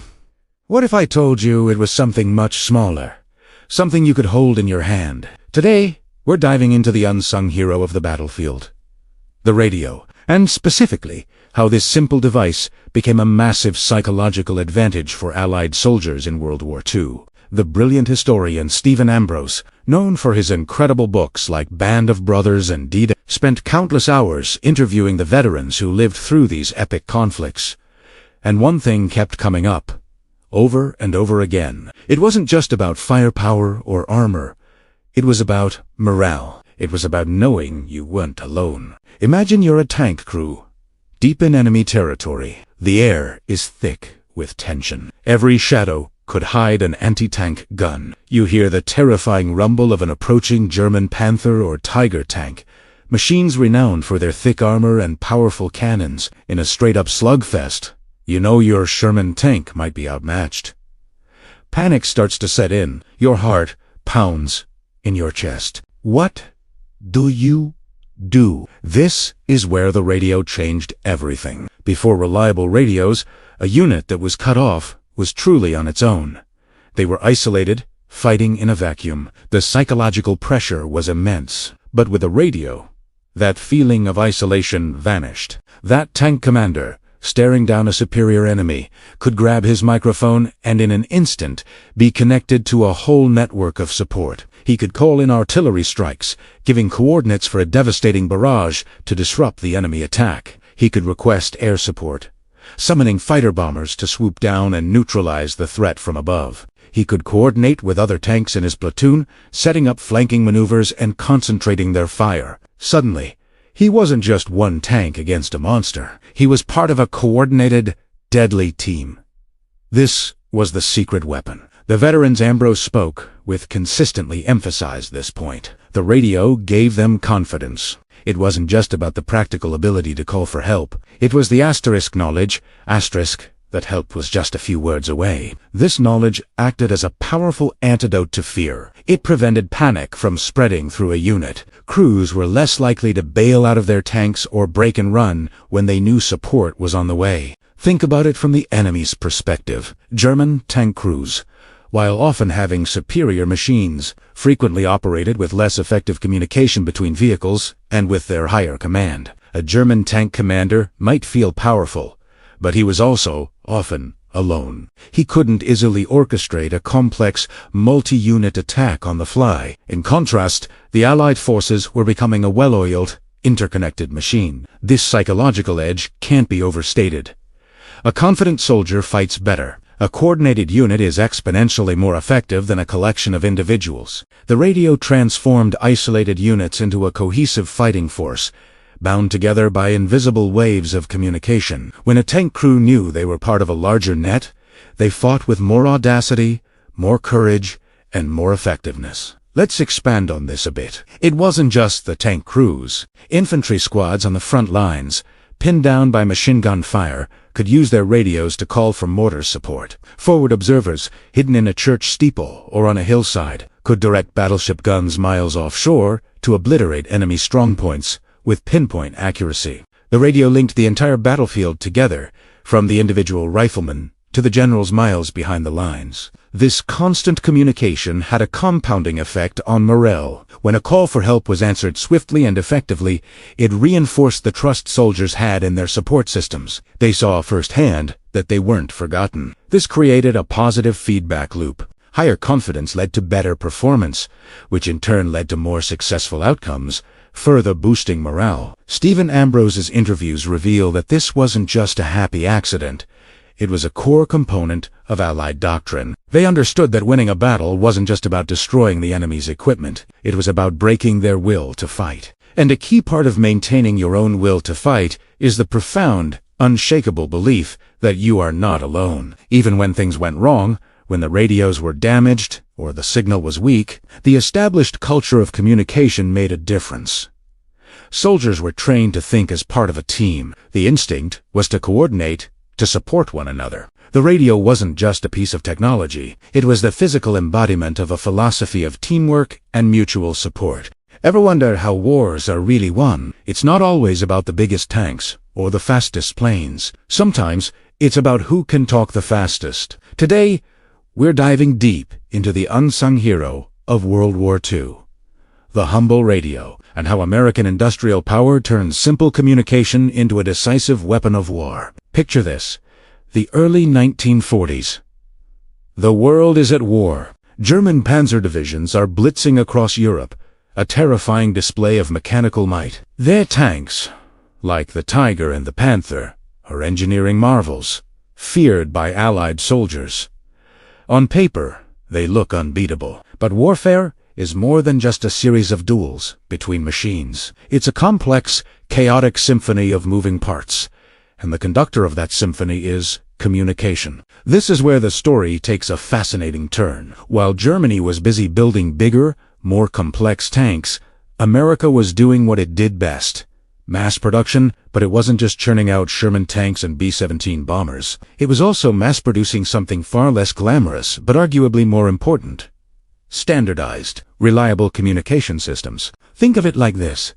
what if I told you it was something much smaller? Something you could hold in your hand. Today, we're diving into the unsung hero of the battlefield. The radio, and specifically, how this simple device became a massive psychological advantage for Allied soldiers in World War II. The brilliant historian Stephen Ambrose, known for his incredible books like Band of Brothers and D-Day, spent countless hours interviewing the veterans who lived through these epic conflicts. And one thing kept coming up, over and over again. It wasn't just about firepower or armor. It was about morale. It was about knowing you weren't alone. Imagine you're a tank crew, deep in enemy territory. The air is thick with tension. Every shadow could hide an anti-tank gun. You hear the terrifying rumble of an approaching German Panther or Tiger tank, machines renowned for their thick armor and powerful cannons. In a straight-up slugfest, you know your Sherman tank might be outmatched. Panic starts to set in. Your heart pounds in your chest. What do you do? This is where the radio changed everything. Before reliable radios, a unit that was cut off was truly on its own. They were isolated, fighting in a vacuum. The psychological pressure was immense. But with a radio, that feeling of isolation vanished. That tank commander, staring down a superior enemy, could grab his microphone and in an instant be connected to a whole network of support. He could call in artillery strikes, giving coordinates for a devastating barrage to disrupt the enemy attack. He could request air support, summoning fighter bombers to swoop down and neutralize the threat from above. He could coordinate with other tanks in his platoon, setting up flanking maneuvers and concentrating their fire. Suddenly, he wasn't just one tank against a monster. He was part of a coordinated, deadly team. This was the secret weapon. The veterans Ambrose spoke with consistently emphasized this point. The radio gave them confidence. It wasn't just about the practical ability to call for help. It was the asterisk knowledge, that help was just a few words away. This knowledge acted as a powerful antidote to fear. It prevented panic from spreading through a unit. Crews were less likely to bail out of their tanks or break and run when they knew support was on the way. Think about it from the enemy's perspective. German tank crews, while often having superior machines, frequently operated with less effective communication between vehicles and with their higher command. A German tank commander might feel powerful, but he was also often alone. He couldn't easily orchestrate a complex, multi-unit attack on the fly. In contrast, the Allied forces were becoming a well-oiled, interconnected machine. This psychological edge can't be overstated. A confident soldier fights better. A coordinated unit is exponentially more effective than a collection of individuals. The radio transformed isolated units into a cohesive fighting force, bound together by invisible waves of communication. When a tank crew knew they were part of a larger net, they fought with more audacity, more courage, and more effectiveness. Let's expand on this a bit. It wasn't just the tank crews. Infantry squads on the front lines, pinned down by machine gun fire, could use their radios to call for mortar support. Forward observers, hidden in a church steeple or on a hillside, could direct battleship guns miles offshore to obliterate enemy strongpoints with pinpoint accuracy. The radio linked the entire battlefield together, from the individual rifleman to the generals miles behind the lines. This constant communication had a compounding effect on morale. When a call for help was answered swiftly and effectively, it reinforced the trust soldiers had in their support systems. They saw firsthand that they weren't forgotten. This created a positive feedback loop. Higher confidence led to better performance, which in turn led to more successful outcomes, further boosting morale. Stephen Ambrose's interviews reveal that this wasn't just a happy accident. It was a core component of Allied doctrine. They understood that winning a battle wasn't just about destroying the enemy's equipment. It was about breaking their will to fight. And a key part of maintaining your own will to fight is the profound, unshakable belief that you are not alone. Even when things went wrong, when the radios were damaged or the signal was weak, the established culture of communication made a difference. Soldiers were trained to think as part of a team. The instinct was to coordinate, to support one another. The radio wasn't just a piece of technology. It was the physical embodiment of a philosophy of teamwork and mutual support. Ever wonder how wars are really won? It's not always about the biggest tanks or the fastest planes. Sometimes it's about who can talk the fastest. Today, we're diving deep into the unsung hero of World War II, the humble radio, and how American industrial power turned simple communication into a decisive weapon of war. Picture this: the early 1940s. The world is at war. German panzer divisions are blitzing across Europe, a terrifying display of mechanical might. Their tanks, like the Tiger and the Panther, are engineering marvels, feared by Allied soldiers. On paper, they look unbeatable. But warfare is more than just a series of duels between machines. It's a complex, chaotic symphony of moving parts, and the conductor of that symphony is communication. This is where the story takes a fascinating turn. While Germany was busy building bigger, more complex tanks, America was doing what it did best: mass production. But it wasn't just churning out Sherman tanks and B-17 bombers. It was also mass-producing something far less glamorous, but arguably more important: standardized, reliable communication systems. Think of it like this: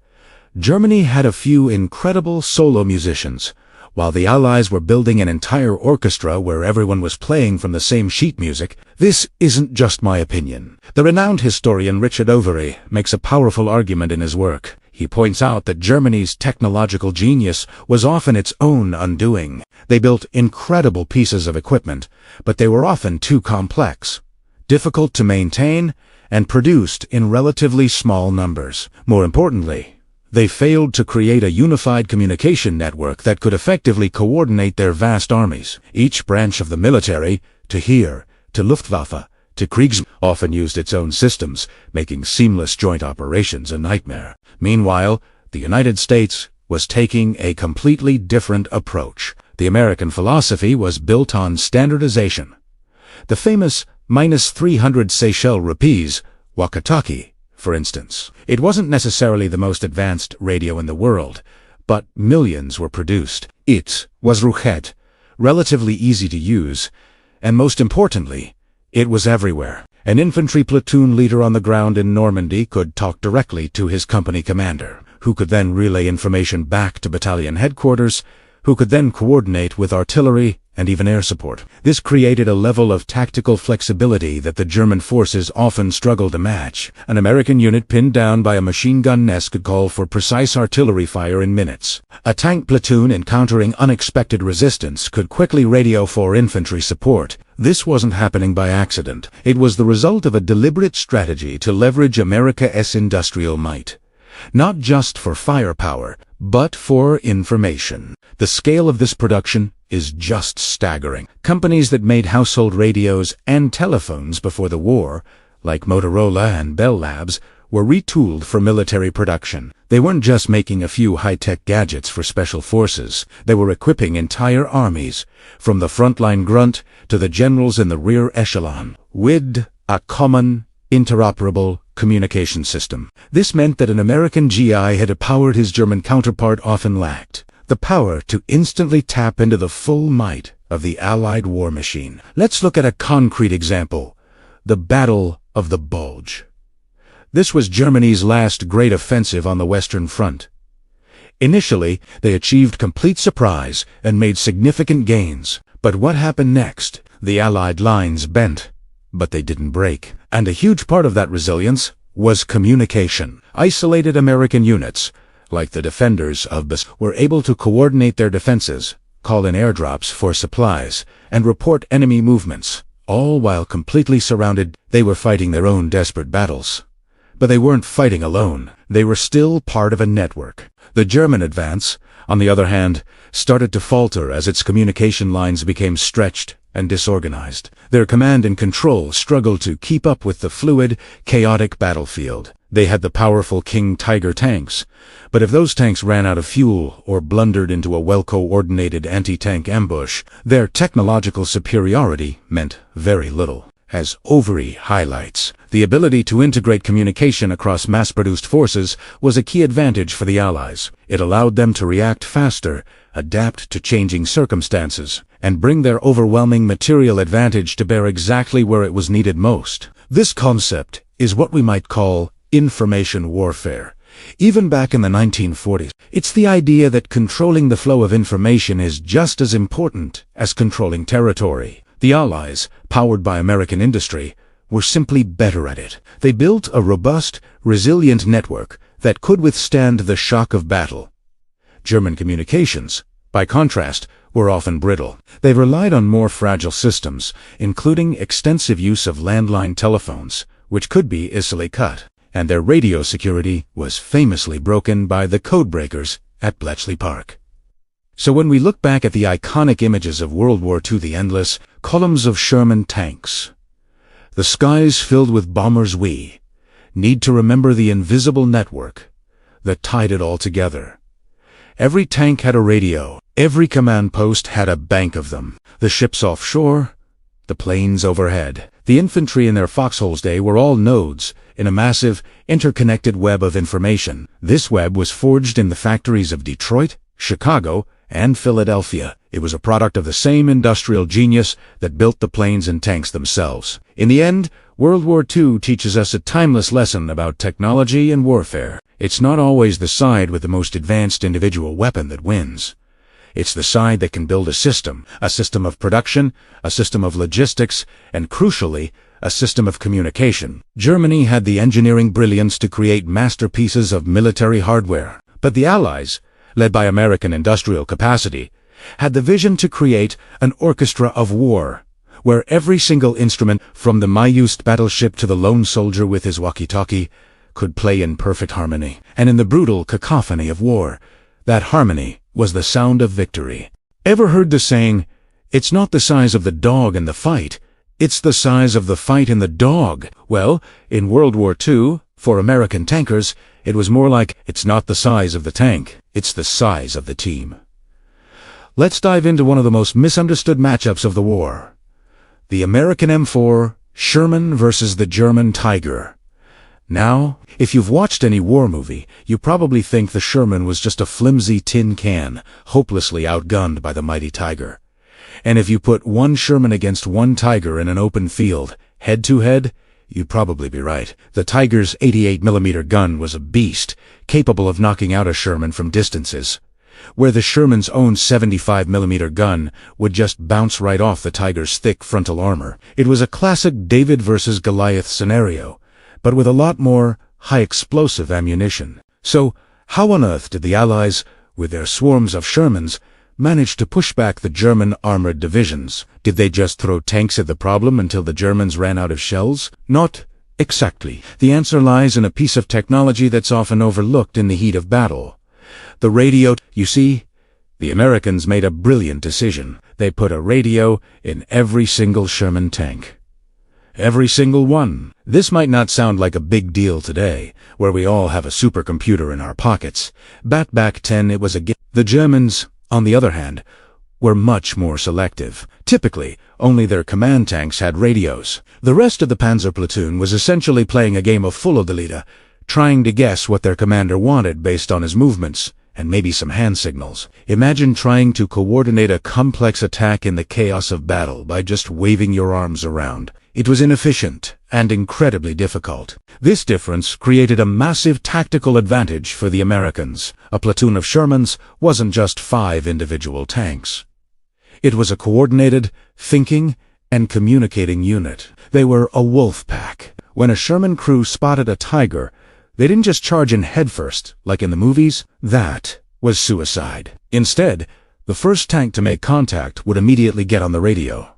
Germany had a few incredible solo musicians, while the Allies were building an entire orchestra where everyone was playing from the same sheet music. This isn't just my opinion. The renowned historian Richard Overy makes a powerful argument in his work. He points out that Germany's technological genius was often its own undoing. They built incredible pieces of equipment, but they were often too complex, difficult to maintain, and produced in relatively small numbers. More importantly, they failed to create a unified communication network that could effectively coordinate their vast armies. Each branch of the military, to Heer, to Luftwaffe, to Kriegsmarine, often used its own systems, making seamless joint operations a nightmare. Meanwhile, the United States was taking a completely different approach. The American philosophy was built on standardization. The famous -300 Seychelles rupees walkie-talkie, for instance. It wasn't necessarily the most advanced radio in the world, but millions were produced. It was rugged, relatively easy to use, and most importantly, it was everywhere. An infantry platoon leader on the ground in Normandy could talk directly to his company commander, who could then relay information back to battalion headquarters, who could then coordinate with artillery and even air support. This created a level of tactical flexibility that the German forces often struggled to match. An American unit pinned down by a machine gun nest could call for precise artillery fire in minutes. A tank platoon encountering unexpected resistance could quickly radio for infantry support. This wasn't happening by accident. It was the result of a deliberate strategy to leverage America's industrial might, not just for firepower, but for information. The scale of this production is just staggering. Companies that made household radios and telephones before the war, like Motorola and Bell Labs, were retooled for military production. They weren't just making a few high-tech gadgets for special forces. They were equipping entire armies, from the frontline grunt to the generals in the rear echelon, with a common, interoperable communication system. This meant that an American GI had a power his German counterpart often lacked: the power to instantly tap into the full might of the Allied war machine. Let's look at a concrete example: the Battle of the Bulge. This was Germany's last great offensive on the Western Front. Initially, they achieved complete surprise and made significant gains. But what happened next? The Allied lines bent, but they didn't break. And a huge part of that resilience was communication. Isolated American units, like the defenders of Bas, were able to coordinate their defenses, call in airdrops for supplies, and report enemy movements, all while completely surrounded. They were fighting their own desperate battles. But they weren't fighting alone. They were still part of a network. The German advance, on the other hand, started to falter as its communication lines became stretched and disorganized. Their command and control struggled to keep up with the fluid, chaotic battlefield. They had the powerful King Tiger tanks, but if those tanks ran out of fuel or blundered into a well-coordinated anti-tank ambush, their technological superiority meant very little. As Overy highlights, the ability to integrate communication across mass-produced forces was a key advantage for the Allies. It allowed them to react faster, adapt to changing circumstances, and bring their overwhelming material advantage to bear exactly where it was needed most. This concept is what we might call information warfare. Even back in the 1940s, it's the idea that controlling the flow of information is just as important as controlling territory. The Allies, powered by American industry, were simply better at it. They built a robust, resilient network that could withstand the shock of battle. German communications, by contrast, were often brittle. They relied on more fragile systems, including extensive use of landline telephones, which could be easily cut. And their radio security was famously broken by the codebreakers at Bletchley Park. So when we look back at the iconic images of World War II, the endless columns of Sherman tanks, the skies filled with bombers, we need to remember the invisible network that tied it all together. Every tank had a radio, every command post had a bank of them, the ships offshore, the planes overhead. The infantry in their foxholes day were all nodes in a massive, interconnected web of information. This web was forged in the factories of Detroit, Chicago, and Philadelphia. It was a product of the same industrial genius that built the planes and tanks themselves. In the end, World War II teaches us a timeless lesson about technology and warfare. It's not always the side with the most advanced individual weapon that wins. It's the side that can build a system of production, a system of logistics, and crucially, a system of communication. Germany had the engineering brilliance to create masterpieces of military hardware, but the Allies, led by American industrial capacity, had the vision to create an orchestra of war, where every single instrument, from the Mayust battleship to the lone soldier with his walkie-talkie, could play in perfect harmony. And in the brutal cacophony of war, that harmony was the sound of victory. Ever heard the saying, "It's not the size of the dog in the fight, it's the size of the fight in the dog"? Well, in World War II, for American tankers, it was more like, it's not the size of the tank, it's the size of the team. Let's dive into one of the most misunderstood matchups of the war. The American M4 Sherman versus the German Tiger. Now, if you've watched any war movie, you probably think the Sherman was just a flimsy tin can, hopelessly outgunned by the mighty Tiger. And if you put one Sherman against one Tiger in an open field, head to head, you'd probably be right. The Tiger's 88mm gun was a beast, capable of knocking out a Sherman from distances, where the Sherman's own 75mm gun would just bounce right off the Tiger's thick frontal armor. It was a classic David versus Goliath scenario, but with a lot more high-explosive ammunition. So, how on earth did the Allies, with their swarms of Shermans, manage to push back the German armored divisions? Did they just throw tanks at the problem until the Germans ran out of shells? Not exactly. The answer lies in a piece of technology that's often overlooked in the heat of battle. The radio. You see, the Americans made a brilliant decision. They put a radio in every single Sherman tank. Every single one. This might not sound like a big deal today, where we all have a supercomputer in our pockets. But back then it was a gift. The Germans, on the other hand, were much more selective. Typically, only their command tanks had radios. The rest of the panzer platoon was essentially playing a game of Full-Delita, trying to guess what their commander wanted based on his movements, and maybe some hand signals. Imagine trying to coordinate a complex attack in the chaos of battle by just waving your arms around. It was inefficient and incredibly difficult. This difference created a massive tactical advantage for the Americans. A platoon of Shermans wasn't just 5 individual tanks. It was a coordinated, thinking, and communicating unit. They were a wolf pack. When a Sherman crew spotted a Tiger, they didn't just charge in headfirst, like in the movies. That was suicide. Instead, the first tank to make contact would immediately get on the radio.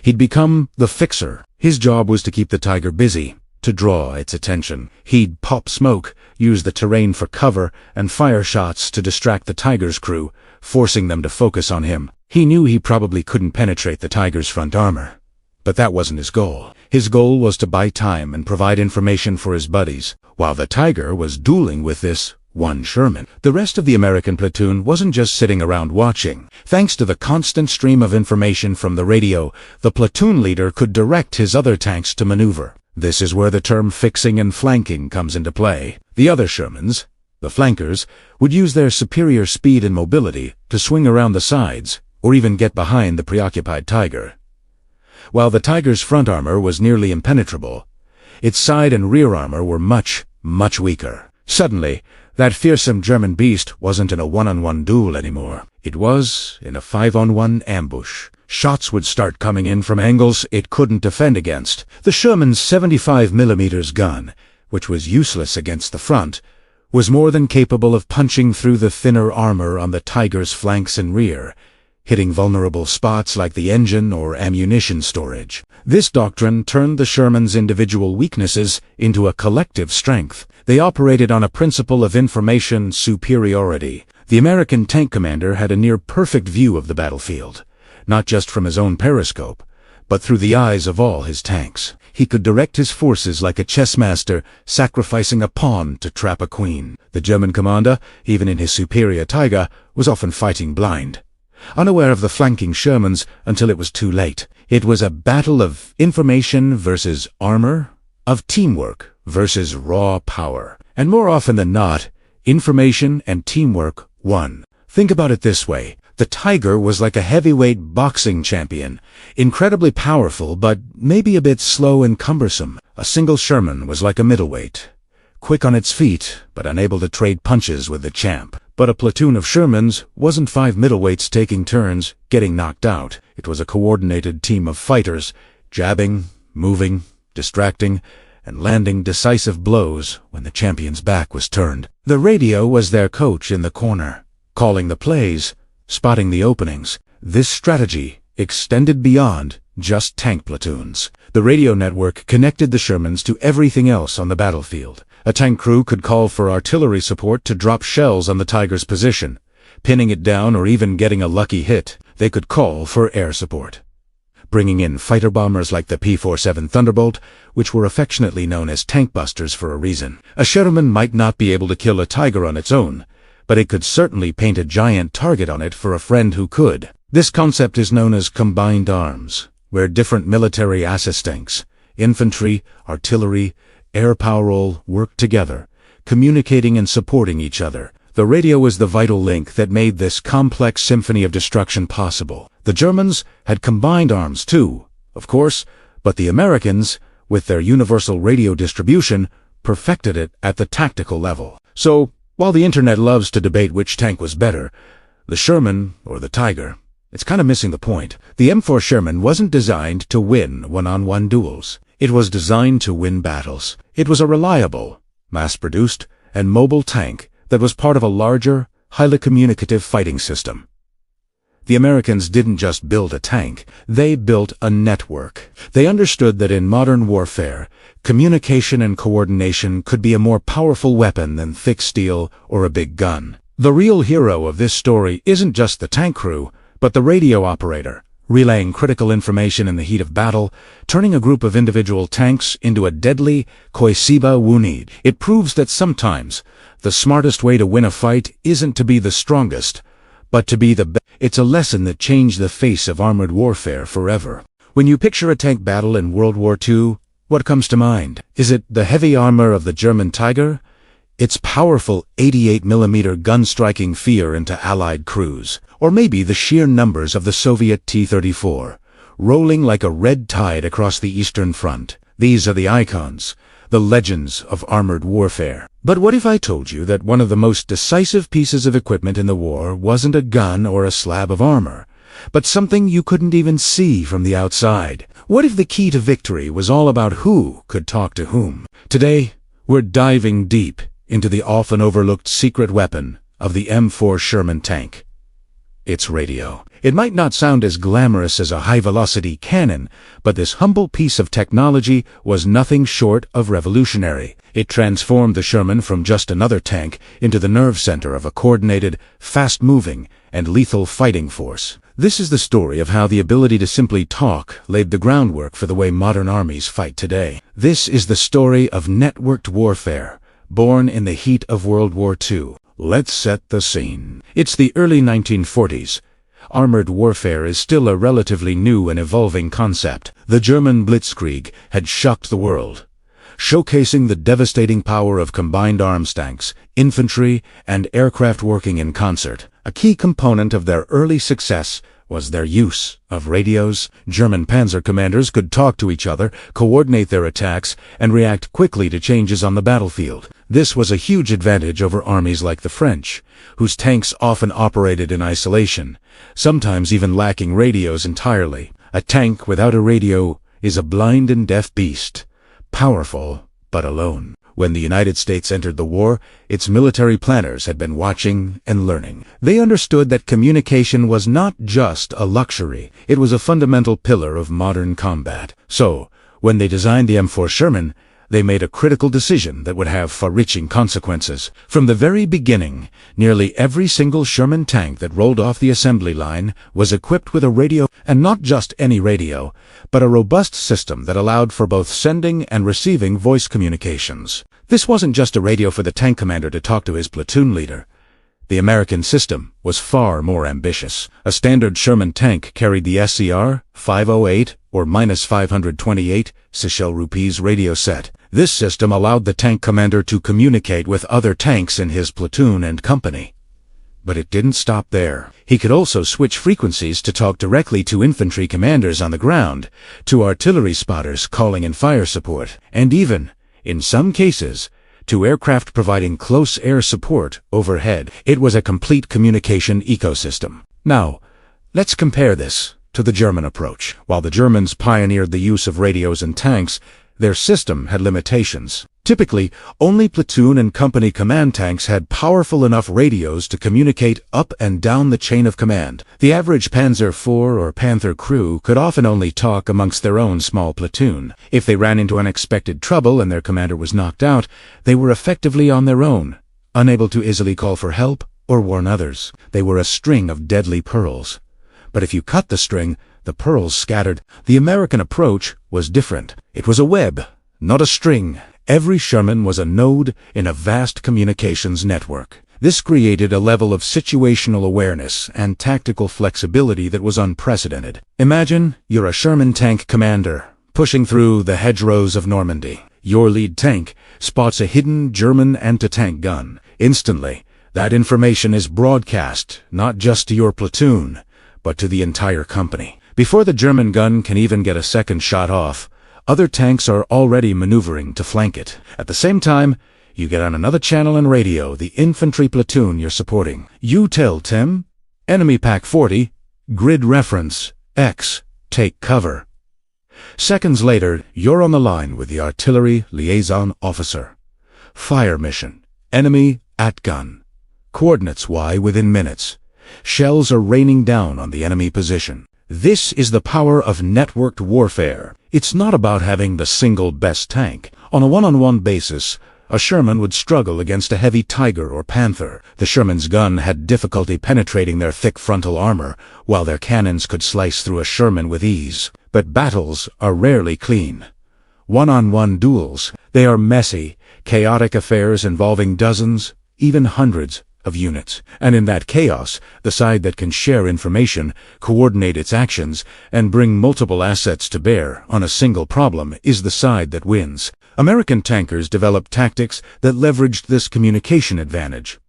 He'd become the fixer. His job was to keep the Tiger busy, to draw its attention. He'd pop smoke, use the terrain for cover, and fire shots to distract the Tiger's crew, forcing them to focus on him. He knew he probably couldn't penetrate the Tiger's front armor. But that wasn't his goal. His goal was to buy time and provide information for his buddies, while the Tiger was dueling with this one Sherman. The rest of the American platoon wasn't just sitting around watching. Thanks to the constant stream of information from the radio, the platoon leader could direct his other tanks to maneuver. This is where the term fixing and flanking comes into play. The other Shermans, the flankers, would use their superior speed and mobility to swing around the sides, or even get behind the preoccupied Tiger. While the Tiger's front armor was nearly impenetrable, its side and rear armor were much, much weaker. Suddenly, that fearsome German beast wasn't in a one-on-one duel anymore. It was in a 5-on-1 ambush. Shots would start coming in from angles it couldn't defend against. The Sherman's 75mm gun, which was useless against the front, was more than capable of punching through the thinner armor on the Tiger's flanks and rear, hitting vulnerable spots like the engine or ammunition storage. This doctrine turned the Sherman's individual weaknesses into a collective strength. They operated on a principle of information superiority. The American tank commander had a near-perfect view of the battlefield, not just from his own periscope, but through the eyes of all his tanks. He could direct his forces like a chess master, sacrificing a pawn to trap a queen. The German commander, even in his superior Tiger, was often fighting blind, unaware of the flanking Shermans until it was too late. It was a battle of information versus armor, of teamwork versus raw power. And more often than not, information and teamwork won. Think about it this way. The Tiger was like a heavyweight boxing champion, incredibly powerful but maybe a bit slow and cumbersome. A single Sherman was like a middleweight, quick on its feet but unable to trade punches with the champ. But a platoon of Shermans wasn't 5 middleweights taking turns getting knocked out. It was a coordinated team of fighters, jabbing, moving, distracting, and landing decisive blows when the champion's back was turned. The radio was their coach in the corner, calling the plays, spotting the openings. This strategy extended beyond just tank platoons. The radio network connected the Shermans to everything else on the battlefield. A tank crew could call for artillery support to drop shells on the Tiger's position, pinning it down or even getting a lucky hit. They could call for air support, bringing in fighter bombers like the P-47 Thunderbolt, which were affectionately known as tank busters for a reason. A Sherman might not be able to kill a Tiger on its own, but it could certainly paint a giant target on it for a friend who could. This concept is known as combined arms, where different military assistants, infantry, artillery, air power all work together, communicating and supporting each other. The radio was the vital link that made this complex symphony of destruction possible. The Germans had combined arms too, of course, but the Americans, with their universal radio distribution, perfected it at the tactical level. So, while the internet loves to debate which tank was better, the Sherman or the Tiger, it's kind of missing the point. The M4 Sherman wasn't designed to win one-on-one duels. It was designed to win battles. It was a reliable, mass-produced, and mobile tank that was part of a larger, highly communicative fighting system. The Americans didn't just build a tank, they built a network. They understood that in modern warfare, communication and coordination could be a more powerful weapon than thick steel or a big gun. The real hero of this story isn't just the tank crew, but the radio operator, relaying critical information in the heat of battle, turning a group of individual tanks into a deadly Koisiba unit. It proves that sometimes the smartest way to win a fight isn't to be the strongest, but to be the best. It's a lesson that changed the face of armored warfare forever. When you picture a tank battle in World War II, what comes to mind? Is it the heavy armor of the German Tiger? Its powerful 88mm gun striking fear into Allied crews? Or maybe the sheer numbers of the Soviet T-34, rolling like a red tide across the Eastern Front? These are the icons, the legends of armored warfare. But what if I told you that one of the most decisive pieces of equipment in the war wasn't a gun or a slab of armor, but something you couldn't even see from the outside? What if the key to victory was all about who could talk to whom? Today, we're diving deep into the often overlooked secret weapon of the M4 Sherman tank. It's radio. It might not sound as glamorous as a high-velocity cannon, but this humble piece of technology was nothing short of revolutionary. It transformed the Sherman from just another tank into the nerve center of a coordinated, fast-moving, and lethal fighting force. This is the story of how the ability to simply talk laid the groundwork for the way modern armies fight today. This is the story of networked warfare, born in the heat of World War II. Let's set the scene. It's the early 1940s. Armored warfare is still a relatively new and evolving concept. The German Blitzkrieg had shocked the world, showcasing the devastating power of combined arms tanks, infantry, and aircraft working in concert. A key component of their early success was their use of radios. German panzer commanders could talk to each other, coordinate their attacks, and react quickly to changes on the battlefield. This was a huge advantage over armies like the French, whose tanks often operated in isolation, sometimes even lacking radios entirely. A tank without a radio is a blind and deaf beast, powerful but alone. When the United States entered the war, its military planners had been watching and learning. They understood that communication was not just a luxury, it was a fundamental pillar of modern combat. So, when they designed the M4 Sherman, they made a critical decision that would have far-reaching consequences. From the very beginning, nearly every single Sherman tank that rolled off the assembly line was equipped with a radio, and not just any radio, but a robust system that allowed for both sending and receiving voice communications. This wasn't just a radio for the tank commander to talk to his platoon leader. The American system was far more ambitious. A standard Sherman tank carried the SCR 508 or -528 Seychelles rupees radio set. This system allowed the tank commander to communicate with other tanks in his platoon and company. But it didn't stop there. He could also switch frequencies to talk directly to infantry commanders on the ground, to artillery spotters calling in fire support, and even, in some cases, to aircraft providing close air support overhead. It was a complete communication ecosystem. Now, let's compare this to the German approach. While the Germans pioneered the use of radios in tanks, their system had limitations. Typically, only platoon and company command tanks had powerful enough radios to communicate up and down the chain of command. The average Panzer IV or Panther crew could often only talk amongst their own small platoon. If they ran into unexpected trouble and their commander was knocked out, they were effectively on their own, unable to easily call for help or warn others. They were a string of deadly pearls. But if you cut the string, the pearls scattered. The American approach was different. It was a web, not a string. Every Sherman was a node in a vast communications network. This created a level of situational awareness and tactical flexibility that was unprecedented. Imagine you're a Sherman tank commander, pushing through the hedgerows of Normandy. Your lead tank spots a hidden German anti-tank gun. Instantly, that information is broadcast, not just to your platoon, but to the entire company. Before the German gun can even get a second shot off, other tanks are already maneuvering to flank it. At the same time, you get on another channel and radio the infantry platoon you're supporting. You tell Tim, enemy pack 40, grid reference, X, take cover. Seconds later, you're on the line with the artillery liaison officer. Fire mission, enemy at gun. Coordinates Y within minutes. Shells are raining down on the enemy position. This is the power of networked warfare. It's not about having the single best tank. On a one-on-one basis, a Sherman would struggle against a heavy Tiger or Panther. The Sherman's gun had difficulty penetrating their thick frontal armor, while their cannons could slice through a Sherman with ease. But battles are rarely clean. One-on-one duels, they are messy, chaotic affairs involving dozens, even hundreds of units. And in that chaos, the side that can share information, coordinate its actions, and bring multiple assets to bear on a single problem is the side that wins. American tankers developed tactics that leveraged this communication advantage.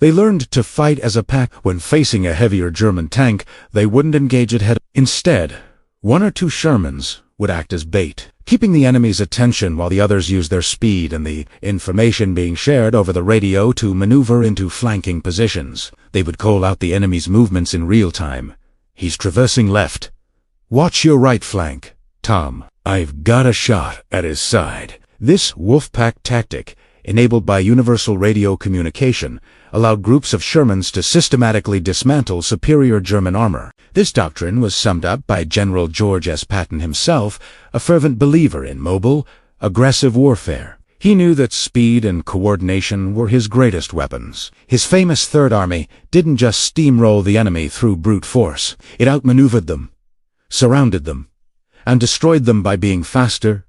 They learned to fight as a pack. When facing a heavier German tank, they wouldn't engage it head-on. Instead, one or two Shermans would act as bait, keeping the enemy's attention while the others used their speed and the information being shared over the radio to maneuver into flanking positions. They would call out the enemy's movements in real time. He's traversing left. Watch your right flank, Tom. I've got a shot at his side. This wolfpack tactic, enabled by universal radio communication, allowed groups of Shermans to systematically dismantle superior German armor. This doctrine was summed up by General George S. Patton himself, a fervent believer in mobile, aggressive warfare. He knew that speed and coordination were his greatest weapons. His famous Third Army didn't just steamroll the enemy through brute force. It outmaneuvered them, surrounded them, and destroyed them by being faster,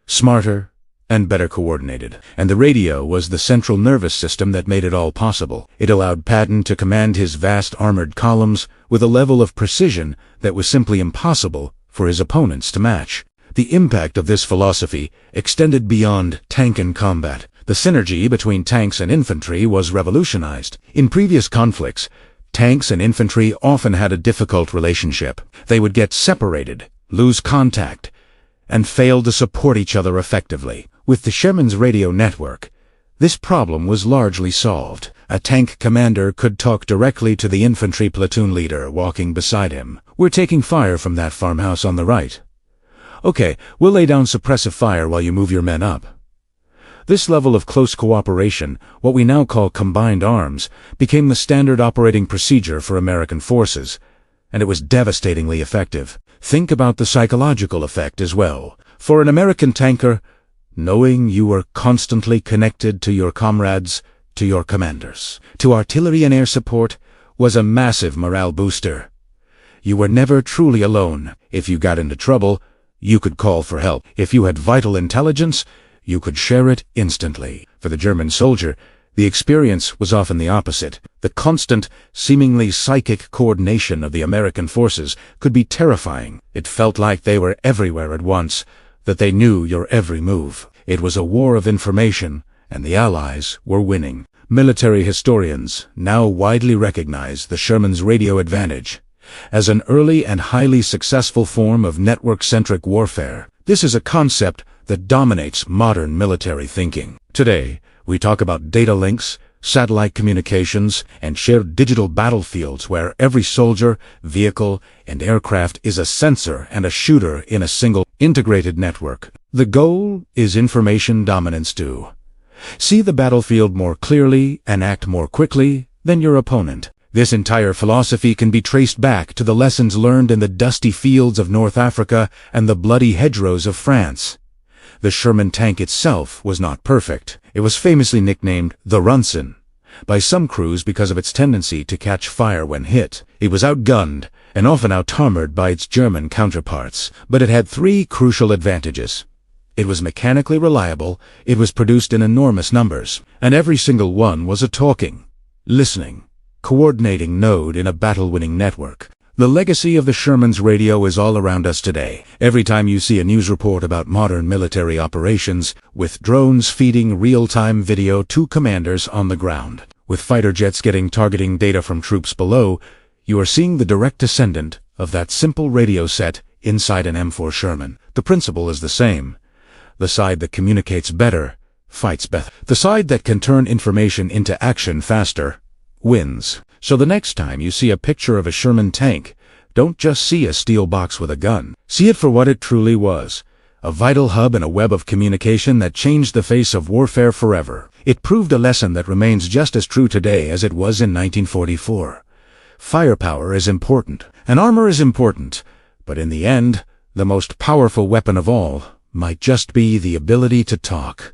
smarter, and better coordinated. And the radio was the central nervous system that made it all possible. It allowed Patton to command his vast armored columns with a level of precision that was simply impossible for his opponents to match. The impact of this philosophy extended beyond tank and combat. The synergy between tanks and infantry was revolutionized. In previous conflicts, tanks and infantry often had a difficult relationship. They would get separated, lose contact, and fail to support each other effectively. With the Sherman's radio network, this problem was largely solved. A tank commander could talk directly to the infantry platoon leader walking beside him. "We're taking fire from that farmhouse on the right." "Okay, we'll lay down suppressive fire while you move your men up." This level of close cooperation, what we now call combined arms, became the standard operating procedure for American forces, and it was devastatingly effective. Think about the psychological effect as well. For an American tanker, knowing you were constantly connected to your comrades, to your commanders, to artillery and air support, was a massive morale booster. You were never truly alone. If you got into trouble, you could call for help. If you had vital intelligence, you could share it instantly. For the German soldier, the experience was often the opposite. The constant, seemingly psychic coordination of the American forces could be terrifying. It felt like they were everywhere at once, that they knew your every move. It was a war of information, and the Allies were winning. Military historians now widely recognize the Sherman's radio advantage as an early and highly successful form of network-centric warfare. This is a concept that dominates modern military thinking. Today, we talk about data links, satellite communications, and shared digital battlefields where every soldier, vehicle, and aircraft is a sensor and a shooter in a single integrated network. The goal is information dominance too. See the battlefield more clearly and act more quickly than your opponent. This entire philosophy can be traced back to the lessons learned in the dusty fields of North Africa and the bloody hedgerows of France. The Sherman tank itself was not perfect. It was famously nicknamed the Runson by some crews because of its tendency to catch fire when hit. It was outgunned and often outarmored by its German counterparts, but it had three crucial advantages. It was mechanically reliable, it was produced in enormous numbers, and every single one was a talking, listening, coordinating node in a battle-winning network. The legacy of the Sherman's radio is all around us today. Every time you see a news report about modern military operations, with drones feeding real-time video to commanders on the ground, with fighter jets getting targeting data from troops below, you are seeing the direct descendant of that simple radio set inside an M4 Sherman. The principle is the same. The side that communicates better fights better. The side that can turn information into action faster wins. So the next time you see a picture of a Sherman tank, don't just see a steel box with a gun. See it for what it truly was, a vital hub in a web of communication that changed the face of warfare forever. It proved a lesson that remains just as true today as it was in 1944. Firepower is important, and armor is important, but in the end, the most powerful weapon of all might just be the ability to talk.